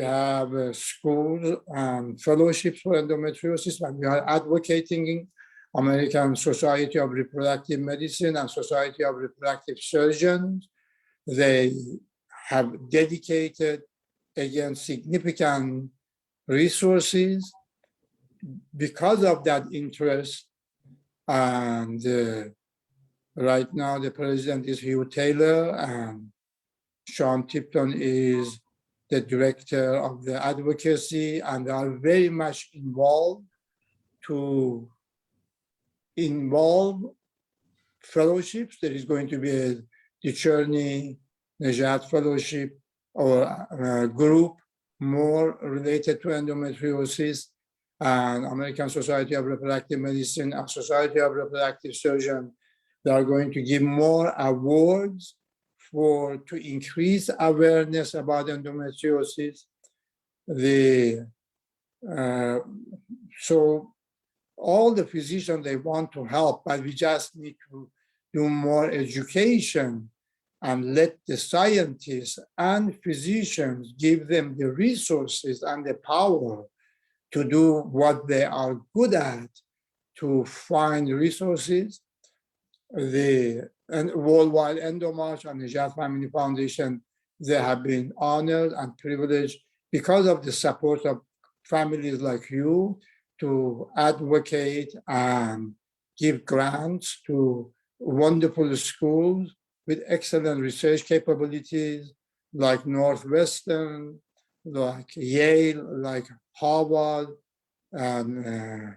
have schools and fellowships for endometriosis, and we are advocating American Society of Reproductive Medicine and Society of Reproductive Surgeons. They have dedicated, again, significant resources because of that interest. And right now, the president is Hugh Taylor, and Sean Tipton is the director of the advocacy, and they are very much involved to involve fellowships. There is going to be the Camran Nezhat Fellowship, or a group more related to endometriosis, and American Society of Reproductive Medicine and Society of Reproductive Surgeons. They are going to give more awards to increase awareness about endometriosis. So all the physicians, they want to help, but we just need to do more education and let the scientists and physicians give them the resources and the power to do what they are good at, to find resources. The Worldwide Endo March and Nezhat Family Foundation, they have been honored and privileged because of the support of families like you to advocate and give grants to wonderful schools with excellent research capabilities like Northwestern, like Yale, like Harvard, and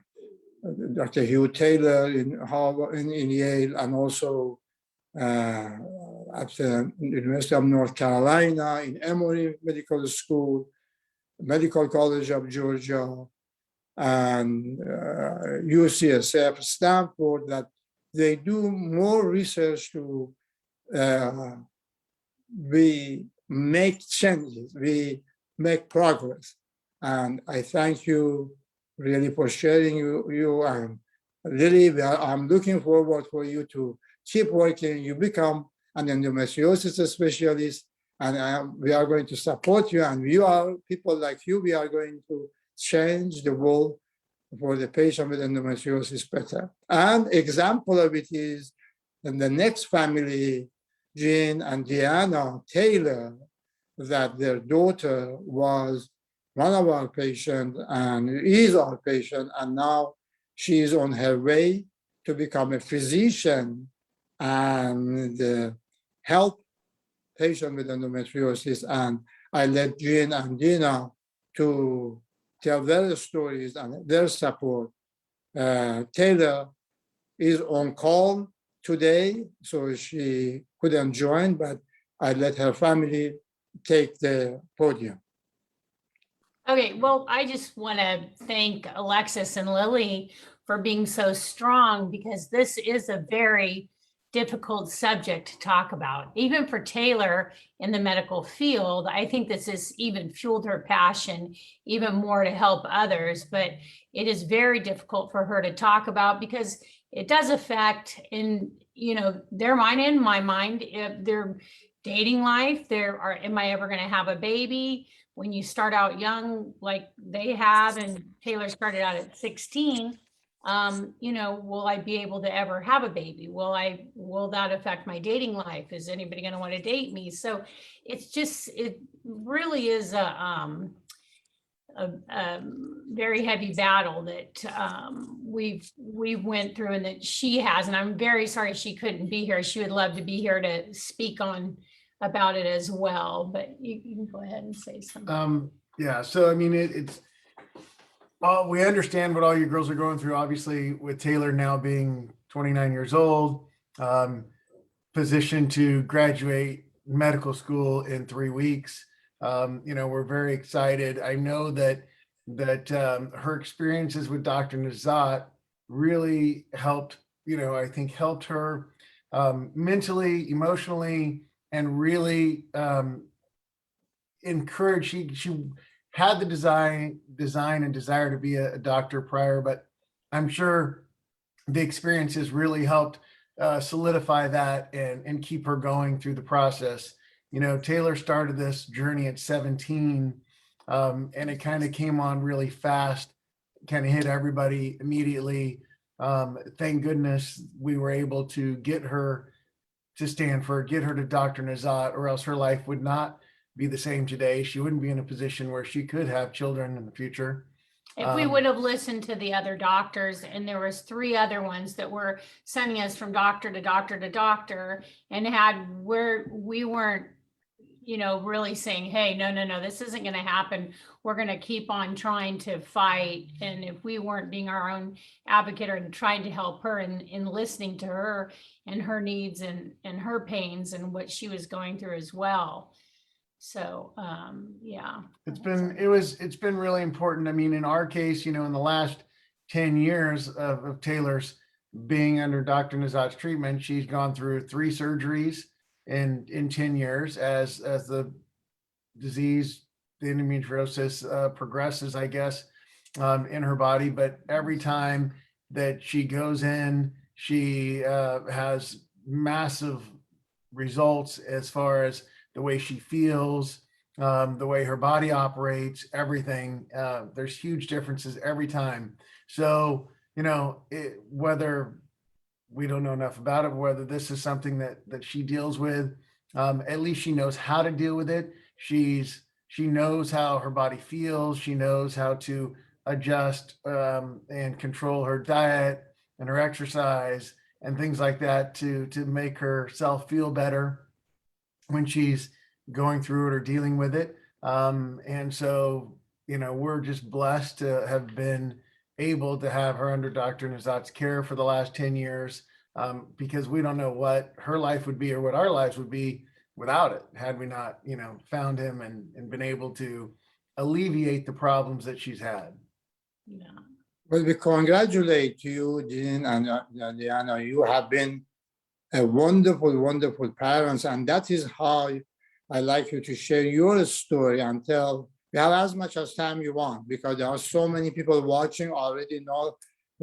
Dr. Hugh Taylor in Harvard, in Yale, and also at the University of North Carolina in Emory Medical School, Medical College of Georgia, and UCSF, Stanford, that they do more research to we make changes, we make progress. And I thank you really for sharing you and Lily. I'm looking forward for you to keep working. You become an endometriosis specialist, and we are going to support you. And you are people like you, we are going to change the world for the patient with endometriosis better. And example of it is in the next family, Jean and Deanna Taylor, that their daughter was one of our patients and is our patient, and now she is on her way to become a physician and help patients with endometriosis. And I let Jean and Dina to tell their stories and their support. Taylor is on call today, so she couldn't join, but I let her family take the podium. Okay, well, I just want to thank Alexis and Lily for being so strong, because this is a very difficult subject to talk about. Even for Taylor in the medical field, I think this has even fueled her passion even more to help others, but it is very difficult for her to talk about because it does affect, in their mind and my mind, their dating life. Am I ever going to have a baby? When you start out young, like they have, and Taylor started out at 16, will I be able to ever have a baby? Will that affect my dating life? Is anybody going to want to date me? So it really is a very heavy battle that we went through, and that she has, and I'm very sorry she couldn't be here. She would love to be here to speak about it as well, but you can go ahead and say something. Yeah, so I mean, it's we understand what all you girls are going through, obviously, with Taylor now being 29 years old, positioned to graduate medical school in 3 weeks. We're very excited. I know that her experiences with Dr. Nezhat really helped, I think helped her mentally, emotionally, and really encouraged. She had the design and desire to be a doctor prior, but I'm sure the experiences really helped solidify that and keep her going through the process. Taylor started this journey at 17, and it kind of came on really fast, kind of hit everybody immediately. Thank goodness we were able to get her to Stanford, get her to Dr. Nezhat, or else her life would not be the same today. She wouldn't be in a position where she could have children in the future. If we would have listened to the other doctors, and there was 3 other ones that were sending us from doctor to doctor to doctor, and we weren't, really saying, hey, no, this isn't going to happen. We're going to keep on trying to fight. And if we weren't being our own advocate and trying to help her and listening to her and her needs and her pains and what she was going through as well. So, yeah. It's been really important. I mean, in our case, in the last 10 years of Taylor's being under Dr. Nezhat's treatment, she's gone through 3 surgeries in 10 years as the disease, the endometriosis progresses, I guess, in her body. But every time that she goes in, she has massive results as far as the way she feels, the way her body operates, everything. There's huge differences every time. So, whether we don't know enough about it, whether this is something that she deals with, at least she knows how to deal with it. She knows how her body feels. She knows how to adjust and control her diet and her exercise and things like that to make herself feel better when she's going through it or dealing with it. And so, we're just blessed to have been able to have her under Dr. Nezhat's care for the last 10 years, because we don't know what her life would be or what our lives would be without it, had we not, found him and been able to alleviate the problems that she's had. Yeah. Well, we congratulate you, Jean and Deanna. You have been a wonderful, wonderful parents, and that is how I like you to share your story and tell. You have as much as time you want, because there are so many people watching already. Know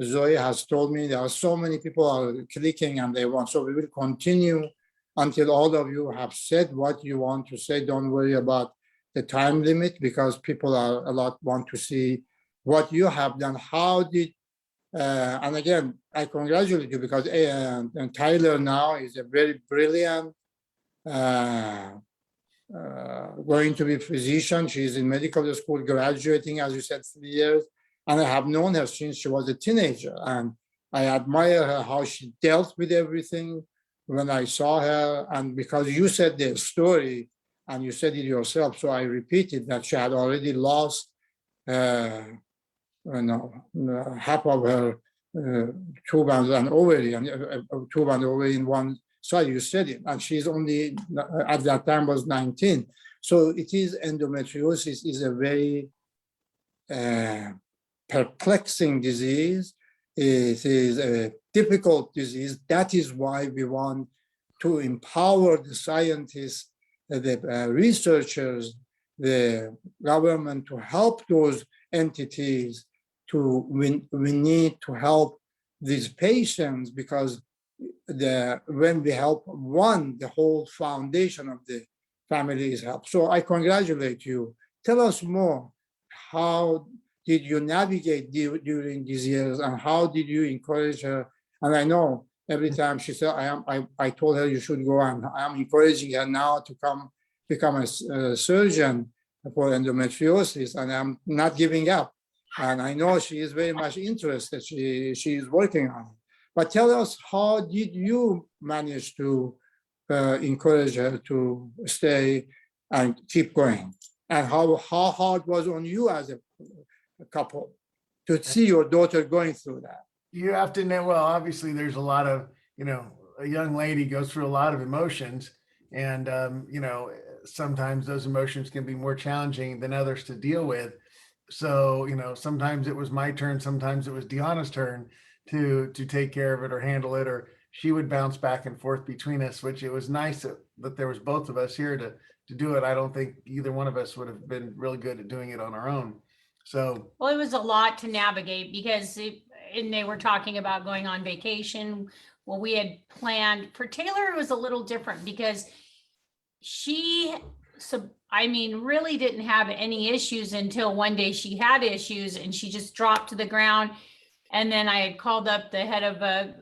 Zoe has told me there are so many people are clicking and they want. So we will continue until all of you have said what you want to say. Don't worry about the time limit, because people are a lot want to see what you have done. How did, and again, I congratulate you, because Tyler now is a very brilliant, going to be a physician. She's in medical school, graduating, as you said, 3 years. And I have known her since she was a teenager. And I admire her, how she dealt with everything when I saw her. And because you said the story and you said it yourself, so I repeated that she had already lost half of her tube and ovary, and tube and ovary in one side. You said it, and she's only at that time was 19. So it is, endometriosis is a very perplexing disease. It is a difficult disease. That is why we want to empower the scientists, the researchers, the government, to help those entities. We need to help these patients, because when we help one, the whole foundation of the family is helped. So I congratulate you. Tell us more. How did you navigate during these years, and how did you encourage her? And I know every time she said, I told her you should go, and I am encouraging her now to become a surgeon for endometriosis, and I'm not giving up. And I know she is very much interested. She is working on it. But tell us, how did you manage to encourage her to stay and keep going? And how hard was on you as a couple to see your daughter going through that? You have to know, well, obviously there's a lot of, a young lady goes through a lot of emotions, and, sometimes those emotions can be more challenging than others to deal with. So, sometimes it was my turn, sometimes it was Deanna's turn to take care of it or handle it, or she would bounce back and forth between us, which it was nice that there was both of us here to do it. I don't think either one of us would have been really good at doing it on our own. So, Well, it was a lot to navigate, because and they were talking about going on vacation. Well, we had planned for Taylor. It was a little different, because she really didn't have any issues until one day she had issues, and she just dropped to the ground. And then I had called up the head of a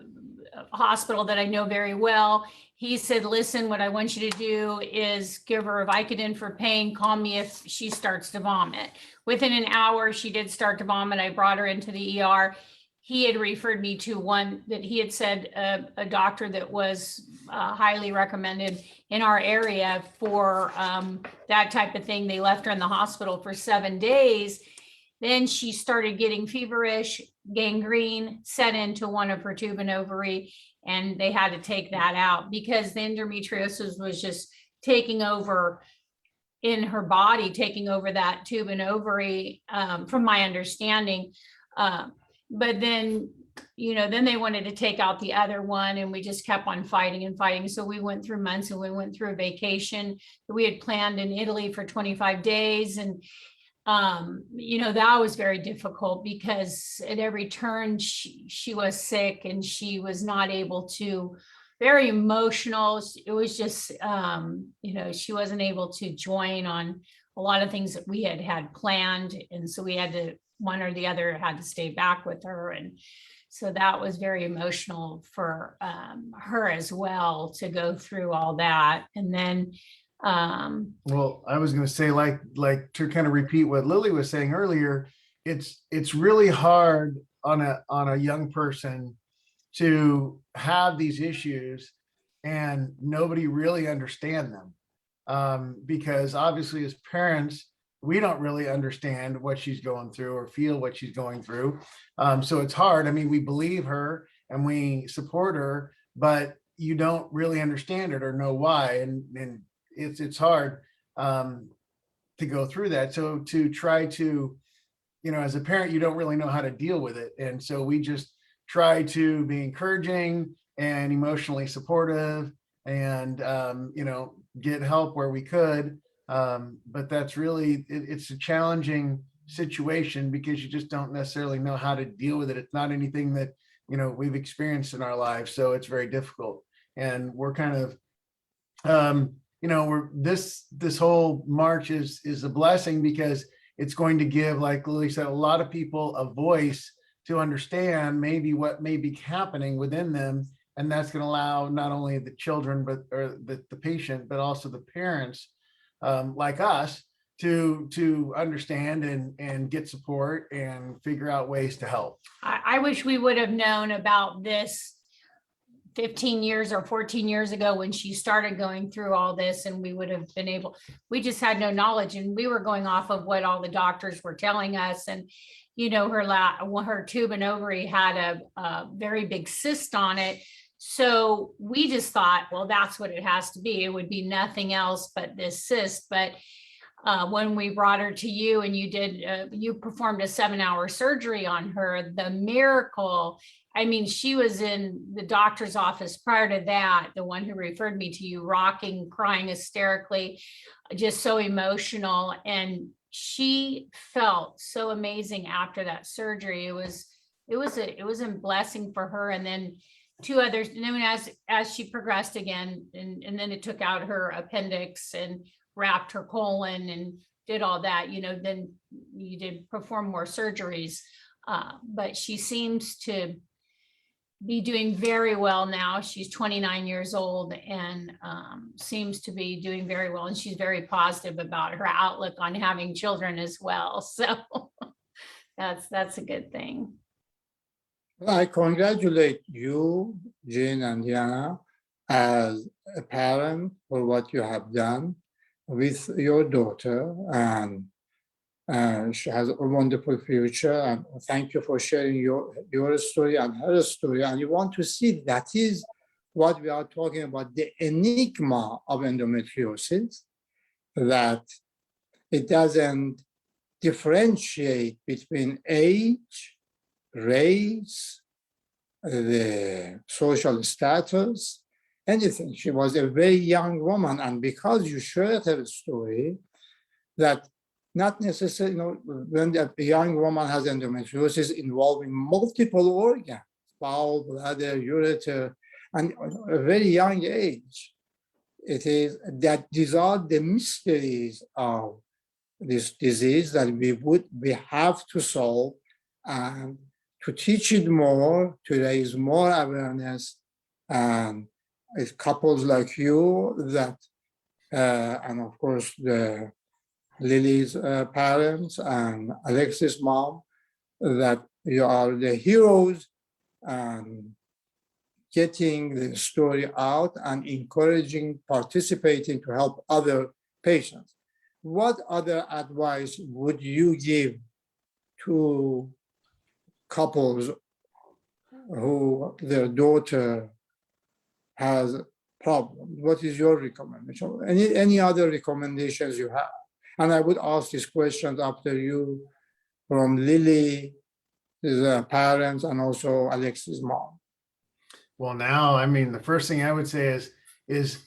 hospital that I know very well. He said, listen, what I want you to do is give her Vicodin for pain. Call me if she starts to vomit. Within an hour, she did start to vomit. I brought her into the ER. He had referred me to one that he had said a doctor that was highly recommended in our area for that type of thing. They left her in the hospital for 7 days. Then she started getting feverish, gangrene set into one of her tube and ovary, and they had to take that out because the endometriosis was just taking over in her body, taking over that tube and ovary, from my understanding. But then, then they wanted to take out the other one, and we just kept on fighting and fighting. So we went through months, and we went through a vacation that we had planned in Italy for 25 days. And that was very difficult, because at every turn she was sick, and she was not able to very emotional. It was just, she wasn't able to join on a lot of things that we had planned. And so we had to, one or the other had to stay back with her. And so that was very emotional for her as well, to go through all that. And then, well, I was going to say, like to kind of repeat what Lily was saying earlier, it's really hard on a young person to have these issues and nobody really understand them, because obviously as parents, we don't really understand what she's going through or feel what she's going through. So it's hard. I mean, we believe her and we support her, but you don't really understand it or know why. And it's hard to go through that. So to try to, as a parent, you don't really know how to deal with it. And so we just try to be encouraging and emotionally supportive and, get help where we could. But that's really, it's a challenging situation because you just don't necessarily know how to deal with it. It's not anything that, we've experienced in our lives. So it's very difficult. And we're kind of, this whole march is a blessing because it's going to give, like Lily said, a lot of people a voice to understand maybe what may be happening within them. And that's going to allow not only the children, or the patient, but also the parents like us to understand and get support and figure out ways to help. I wish we would have known about this 15 years or 14 years ago when she started going through all this, and we would have been able, we just had no knowledge, and we were going off of what all the doctors were telling us. And her tube and ovary had a very big cyst on it. So we just thought, well, that's what it has to be. It would be nothing else but this cyst. But when we brought her to you and you performed a 7-hour surgery on her, the miracle, I mean, she was in the doctor's office prior to that, the one who referred me to you, rocking, crying hysterically, just so emotional. And she felt so amazing after that surgery. It was a blessing for her. And then 2 others, and then as she progressed again, and then it took out her appendix and wrapped her colon and did all that, then you did perform more surgeries. But she seems to be doing very well now. She's 29 years old and seems to be doing very well. And she's very positive about her outlook on having children as well. So that's a good thing. Well, I congratulate you, Jean and Deanna, as a parent for what you have done with your daughter, and she has a wonderful future. And thank you for sharing your story and her story. And you want to see that is what we are talking about, the enigma of endometriosis, that it doesn't differentiate between age, race, the social status, anything. She was a very young woman. And because you shared her story, that not necessarily, when a young woman has endometriosis involving multiple organs, bowel, bladder, ureter, and a very young age, it is that these are the mysteries of this disease that we have to solve, and to teach it more, to raise more awareness. And it's couples like you that, and of course the Lily's parents and Alexis' mom, that you are the heroes, and getting the story out and encouraging, participating to help other patients. What other advice would you give to couples who their daughter has problems? What is your recommendation? Any other recommendations you have? And I would ask these questions after you from Lily, the parents, and also Alexis' mom. Well, now, I mean, the first thing I would say is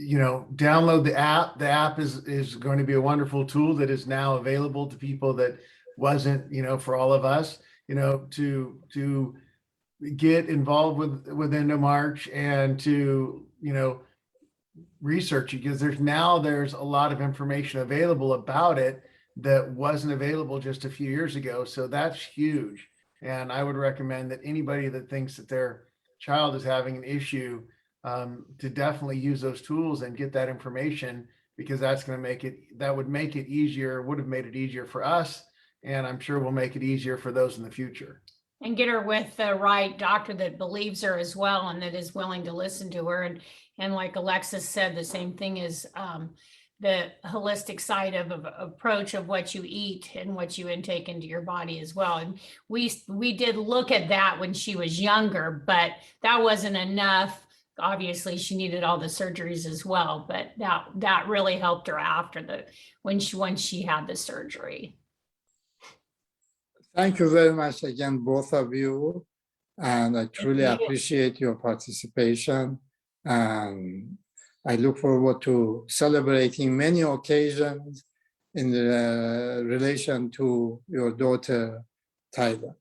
download the app. The app is going to be a wonderful tool that is now available to people that wasn't, for all of us, to get involved with EndoMarch and to, research it, because there's a lot of information available about it that wasn't available just a few years ago. So that's huge. And I would recommend that anybody that thinks that their child is having an issue, to definitely use those tools and get that information, because that would make it easier, would have made it easier for us. And I'm sure will make it easier for those in the future. And get her with the right doctor that believes her as well and that is willing to listen to her. And like Alexis said, the same thing is the holistic side of approach of what you eat and what you intake into your body as well. And we did look at that when she was younger, but that wasn't enough. Obviously, she needed all the surgeries as well, but that really helped her after when she had the surgery. Thank you very much again, both of you. And I truly Thank you. appreciate your participation. And I look forward to celebrating many occasions in relation to your daughter, Tyler.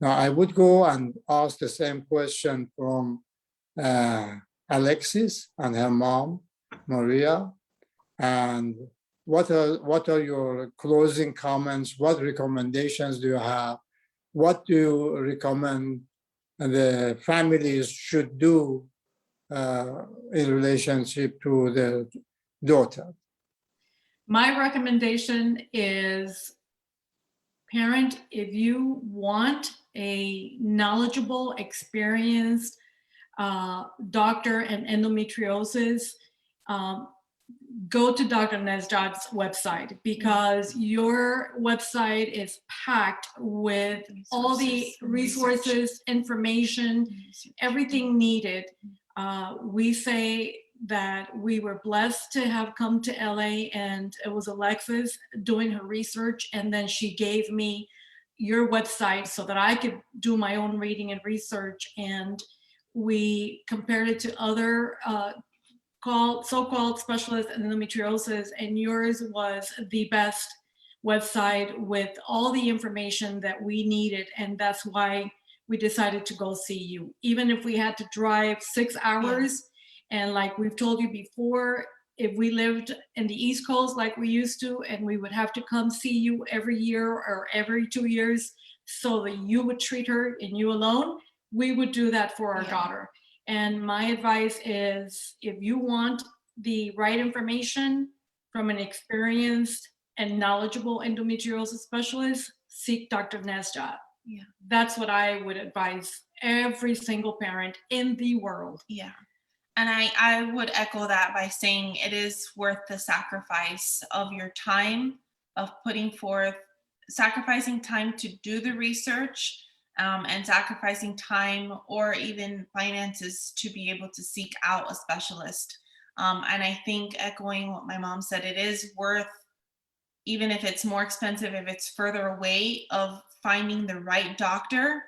Now, I would go and ask the same question from Alexis and her mom, Maria. And what are your closing comments? What recommendations do you have? What do you recommend the families should do in relationship to their daughter? My recommendation is, parent, if you want a knowledgeable, experienced doctor in endometriosis, go to Dr. Nezhat's website, because your website is packed with all the resources, information, everything needed. We say that we were blessed to have come to LA, and it was Alexis doing her research, and then she gave me your website so that I could do my own reading and research, and we compared it to other so-called specialists in endometriosis, and yours was the best website with all the information that we needed, and that's why we decided to go see you. Even if we had to drive 6 hours, and like we've told you before, if we lived in the East Coast like we used to, and we would have to come see you every year or every 2 years so that you would treat her and you alone, we would do that for our daughter. And my advice is, if you want the right information from an experienced and knowledgeable endometriosis specialist, seek Dr. Nezhat. Yeah. That's what I would advise every single parent in the world. Yeah. And I would echo that by saying it is worth the sacrifice of your time, of putting forth, sacrificing time to do the research, and sacrificing time or even finances to be able to seek out a specialist. And I think, echoing what my mom said, it is worth, even if it's more expensive, if it's further away, of finding the right doctor,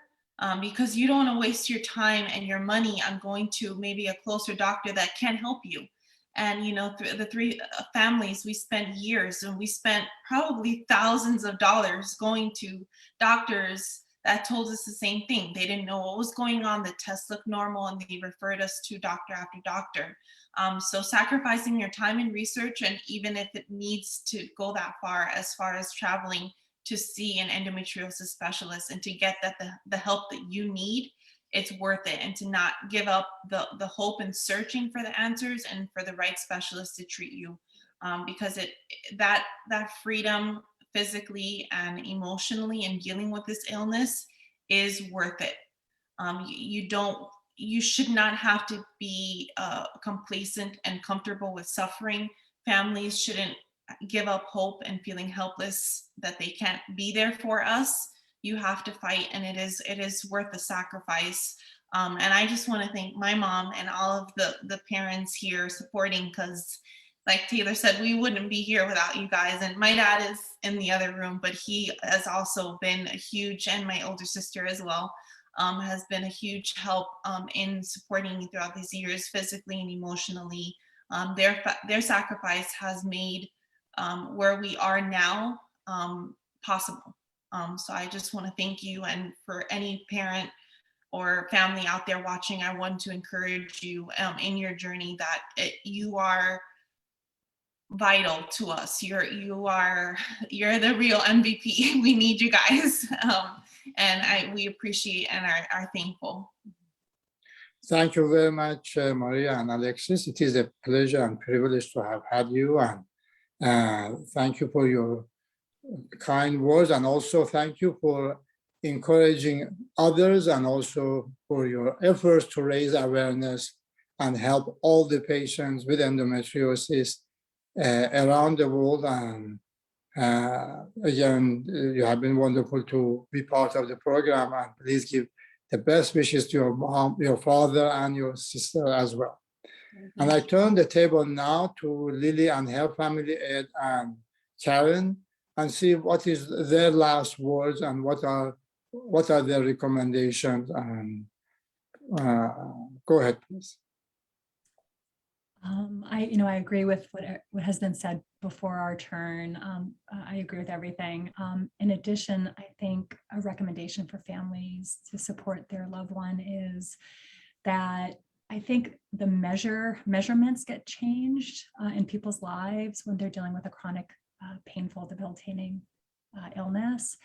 because you don't want to waste your time and your money on going to maybe a closer doctor that can't help you. And, the 3 families, we spent years, and we spent probably thousands of dollars going to doctors that told us the same thing. They didn't know what was going on. The tests looked normal, and they referred us to doctor after doctor. So sacrificing your time and research, and even if it needs to go that far as traveling to see an endometriosis specialist and to get the help that you need, it's worth it. And to not give up the hope in searching for the answers and for the right specialist to treat you, because that freedom physically and emotionally in dealing with this illness is worth it. You should not have to be complacent and comfortable with suffering. Families shouldn't give up hope and feeling helpless that they can't be there for us. You have to fight, and it is worth the sacrifice. And I just want to thank my mom and all of the parents here supporting, because like Taylor said, we wouldn't be here without you guys. And my dad is in the other room, but he has also been a huge, and my older sister as well, has been a huge help in supporting me throughout these years, physically and emotionally. Their sacrifice has made where we are now possible. So I just want to thank you, and for any parent or family out there watching, I want to encourage you in your journey that you are vital to us. You're the real MVP. We need you guys, and we appreciate and are thankful. Thank you very much, Maria and Alexis. It is a pleasure and privilege to have had you, and thank you for your kind words, and also thank you for encouraging others, and also for your efforts to raise awareness and help all the patients with endometriosis around the world. And again, you have been wonderful to be part of the program, and please give the best wishes to your mom, your father, and your sister as well. And I turn the table now to Lily and her family, Ed and Karen, and see what is their last words and what are their recommendations. And go ahead, please. I agree with what has been said before our turn. I agree with everything. In addition, I think a recommendation for families to support their loved one is that I think the measurements get changed in people's lives when they're dealing with a chronic, painful, debilitating illness.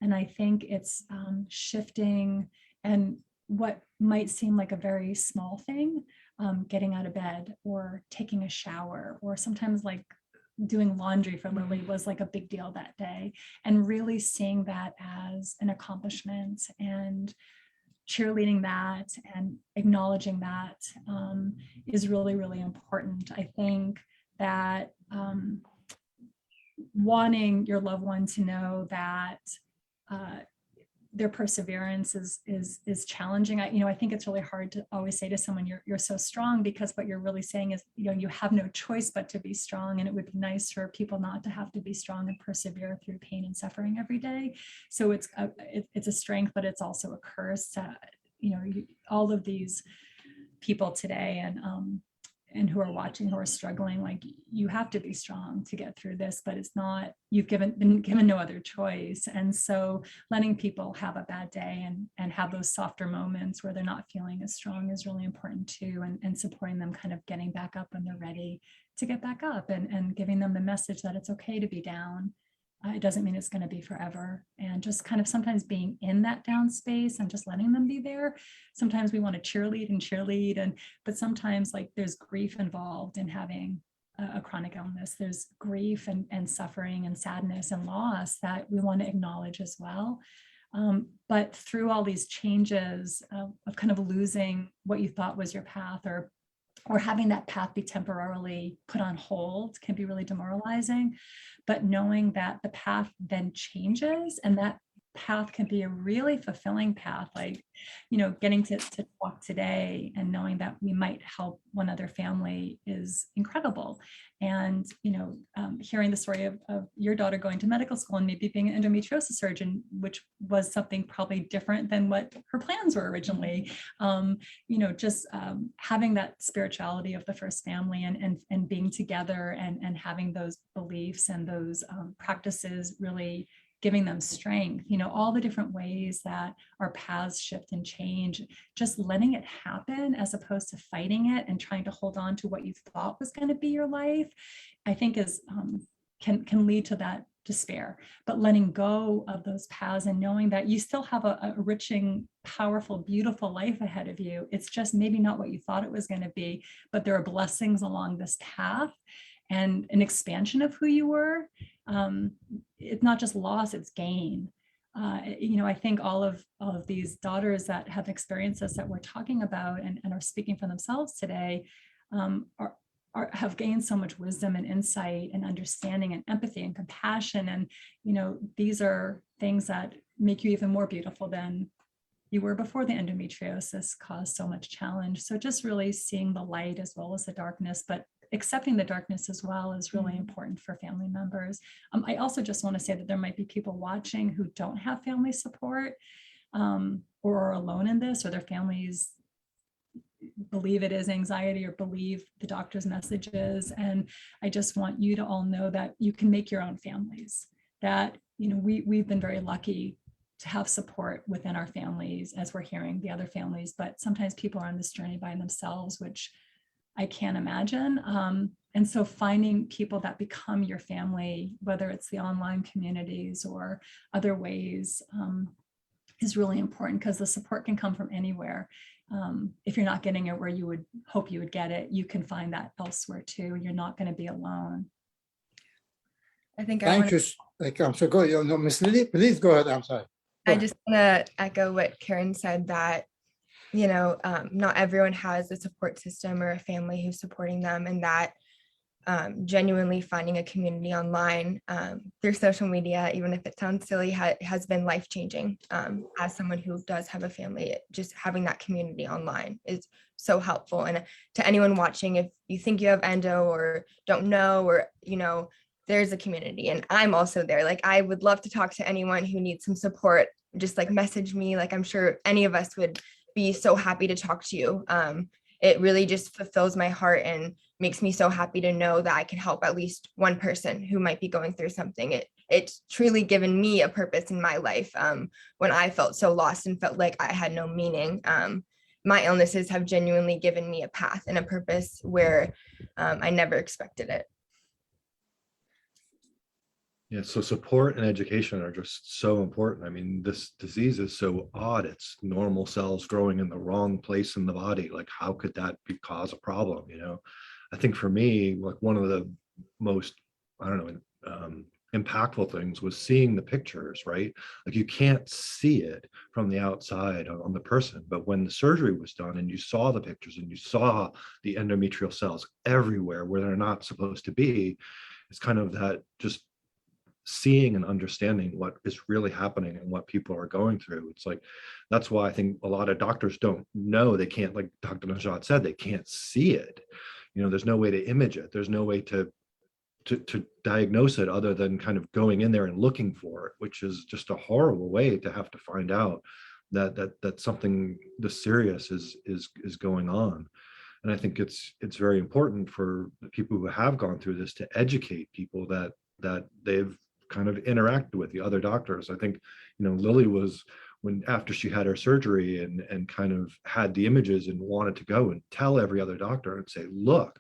And I think it's shifting, and what might seem like a very small thing, getting out of bed or taking a shower, or sometimes like doing laundry for Lily was like a big deal that day, and really seeing that as an accomplishment and cheerleading that and acknowledging that is really, really important. I think that wanting your loved one to know that their perseverance is challenging. I think it's really hard to always say to someone, you're so strong, because what you're really saying is, you have no choice but to be strong. And it would be nice for people not to have to be strong and persevere through pain and suffering every day. So it's a strength, but it's also a curse. All of these people today and who are watching, who are struggling, like, you have to be strong to get through this, but it's not, you've been given no other choice. And so letting people have a bad day and have those softer moments where they're not feeling as strong is really important too, and supporting them kind of getting back up when they're ready to get back up, and giving them the message that it's okay to be down. It doesn't mean it's going to be forever. And just kind of sometimes being in that down space and just letting them be there. Sometimes we want to cheerlead, but sometimes, like, there's grief involved in having a chronic illness. There's grief and suffering and sadness and loss that we want to acknowledge as well. But through all these changes of kind of losing what you thought was your path, or having that path be temporarily put on hold, can be really demoralizing. But knowing that the path then changes, and that path can be a really fulfilling path, like, getting to talk today and knowing that we might help one other family is incredible. And, hearing the story of your daughter going to medical school and maybe being an endometriosis surgeon, which was something probably different than what her plans were originally, having that spirituality of the first family and being together and having those beliefs and those practices really giving them strength, all the different ways that our paths shift and change, just letting it happen as opposed to fighting it and trying to hold on to what you thought was going to be your life, I think is can lead to that despair. But letting go of those paths and knowing that you still have a enriching, powerful, beautiful life ahead of you. It's just maybe not what you thought it was going to be, but there are blessings along this path and an expansion of who you were. It's not just loss, it's gain. I think all of these daughters that have experienced this that we're talking about and are speaking for themselves today have gained so much wisdom and insight and understanding and empathy and compassion. And, these are things that make you even more beautiful than you were before the endometriosis caused so much challenge. So just really seeing the light as well as the darkness, but accepting the darkness as well is really important for family members. I also just want to say that there might be people watching who don't have family support or are alone in this, or their families believe it is anxiety or believe the doctor's messages. And I just want you to all know that you can make your own families, that, we've been very lucky to have support within our families as we're hearing the other families, but sometimes people are on this journey by themselves, which I can't imagine. And so finding people that become your family, whether it's the online communities or other ways, is really important, because the support can come from anywhere. If you're not getting it where you would hope you would get it, you can find that elsewhere too. You're not going to be alone. I think Thank you. I'm so good. No, Miss Lily, please go ahead. I'm sorry. Go I ahead. just want to echo what Karen said, that, you know, not everyone has a support system or a family who's supporting them, and that genuinely finding a community online through social media, even if it sounds silly, has been life-changing. As someone who does have a family, just having that community online is so helpful. And to anyone watching, if you think you have endo or don't know, or, you know, there's a community, and I'm also there. Like, I would love to talk to anyone who needs some support. Just like message me. Like, I'm sure any of us would be so happy to talk to you. It really just fulfills my heart and makes me so happy to know that I can help at least one person who might be going through something. It's truly given me a purpose in my life when I felt so lost and felt like I had no meaning. My illnesses have genuinely given me a path and a purpose where I never expected it. Yeah, so support and education are just so important. I mean, this disease is so odd. It's normal cells growing in the wrong place in the body. Like, how could that cause a problem? You know, I think for me, like, one of the most, I don't know, impactful things was seeing the pictures, right? Like, you can't see it from the outside on the person, but when the surgery was done and you saw the pictures and you saw the endometrial cells everywhere where they're not supposed to be, it's kind of that just seeing and understanding what is really happening and what people are going through. It's like, that's why I think a lot of doctors don't know. They can't, like Dr. Nezhat said, they can't see it. You know, there's no way to image it. There's no way to diagnose it other than kind of going in there and looking for it, which is just a horrible way to have to find out that something this serious is going on. And I think it's very important for the people who have gone through this to educate people that they've kind of interacted with the other doctors. I think, you know, Lily was, when after she had her surgery and kind of had the images and wanted to go and tell every other doctor and say, look,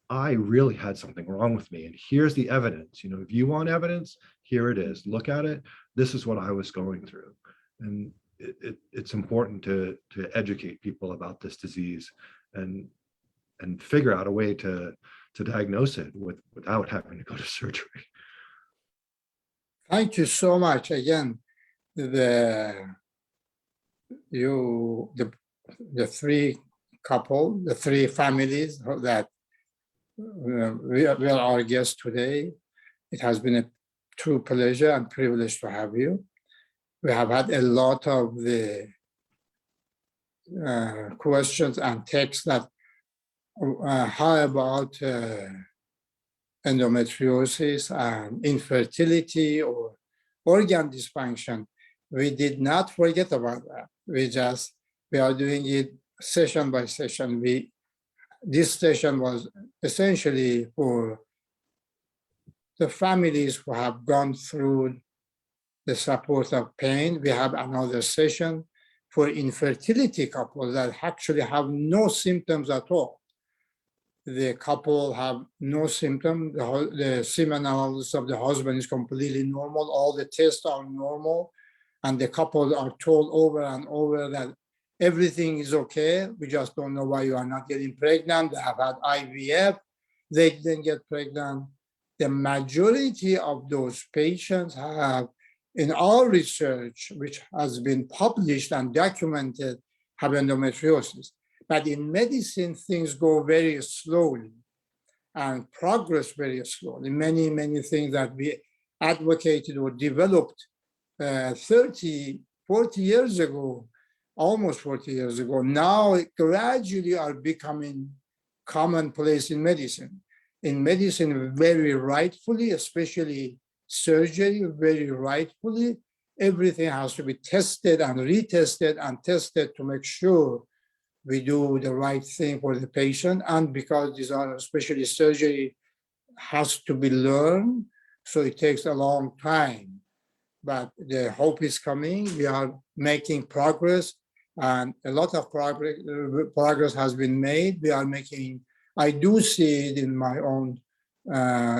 I really had something wrong with me, and here's the evidence. You know, if you want evidence, here it is. Look at it. This is what I was going through. And it's important to educate people about this disease and figure out a way to diagnose it without having to go to surgery. Thank you so much. Again, the three the three families that we are our guests today. It has been a true pleasure and privilege to have you. We have had a lot of the questions and texts that how about endometriosis and infertility or organ dysfunction. We did not forget about that. We are doing it session by session. This session was essentially for the families who have gone through the support of pain. We have another session for infertility couples that actually have no symptoms at all. The couple have no symptom. The semen analysis of the husband is completely normal. All the tests are normal. And the couple are told over and over that everything is okay. We just don't know why you are not getting pregnant. They have had IVF. They didn't get pregnant. The majority of those patients have, in our research, which has been published and documented, have endometriosis. But in medicine, things go very slowly and progress very slowly. Many, many things that we advocated or developed 30, 40 years ago, almost 40 years ago, now gradually are becoming commonplace in medicine. In medicine, very rightfully, especially surgery, very rightfully, everything has to be tested and retested and tested to make sure we do the right thing for the patient. And because these are, especially surgery, has to be learned, so it takes a long time. but the hope is coming. We are making progress, and a lot of progress has been made. We are making, I do see it in my own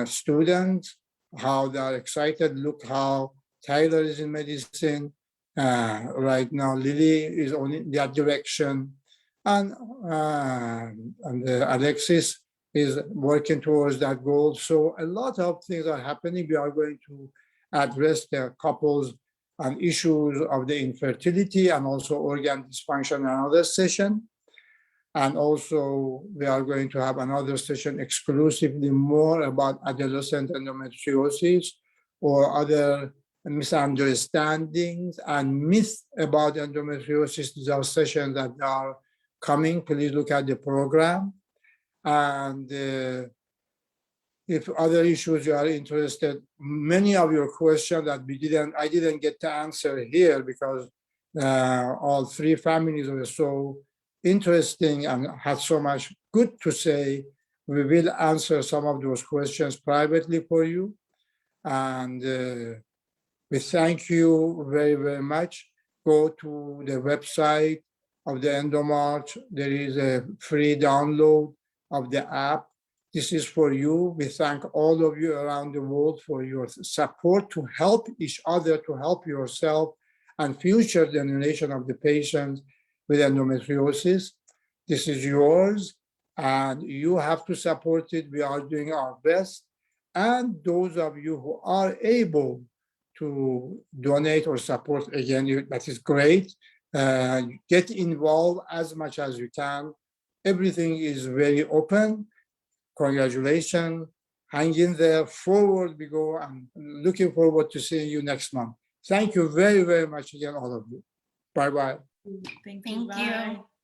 students, how they're excited. Look how Tyler is in medicine. Right now, Lily is on that direction. And Alexis is working towards that goal. So a lot of things are happening. We are going to address the couples and issues of the infertility and also organ dysfunction in another session. And also we are going to have another session exclusively more about adolescent endometriosis or other misunderstandings and myths about endometriosis. These are sessions that are coming. Please look at the program. And if other issues you are interested, many of your questions that I didn't get to answer here because all three families were so interesting and had so much good to say. We will answer some of those questions privately for you. And we thank you very, very much. Go to the website of the EndoMarch. There is a free download of the app. This is for you. We thank all of you around the world for your support to help each other, to help yourself and future generation of the patients with endometriosis. This is yours and you have to support it. We are doing our best. And those of you who are able to donate or support, again, that is great. Get involved as much as you can. Everything is very open. Congratulations. Hang in there. Forward we go. I'm looking forward to seeing you next month. Thank you very, very much again, all of you. Bye-bye. Thank you. Thank you. Bye.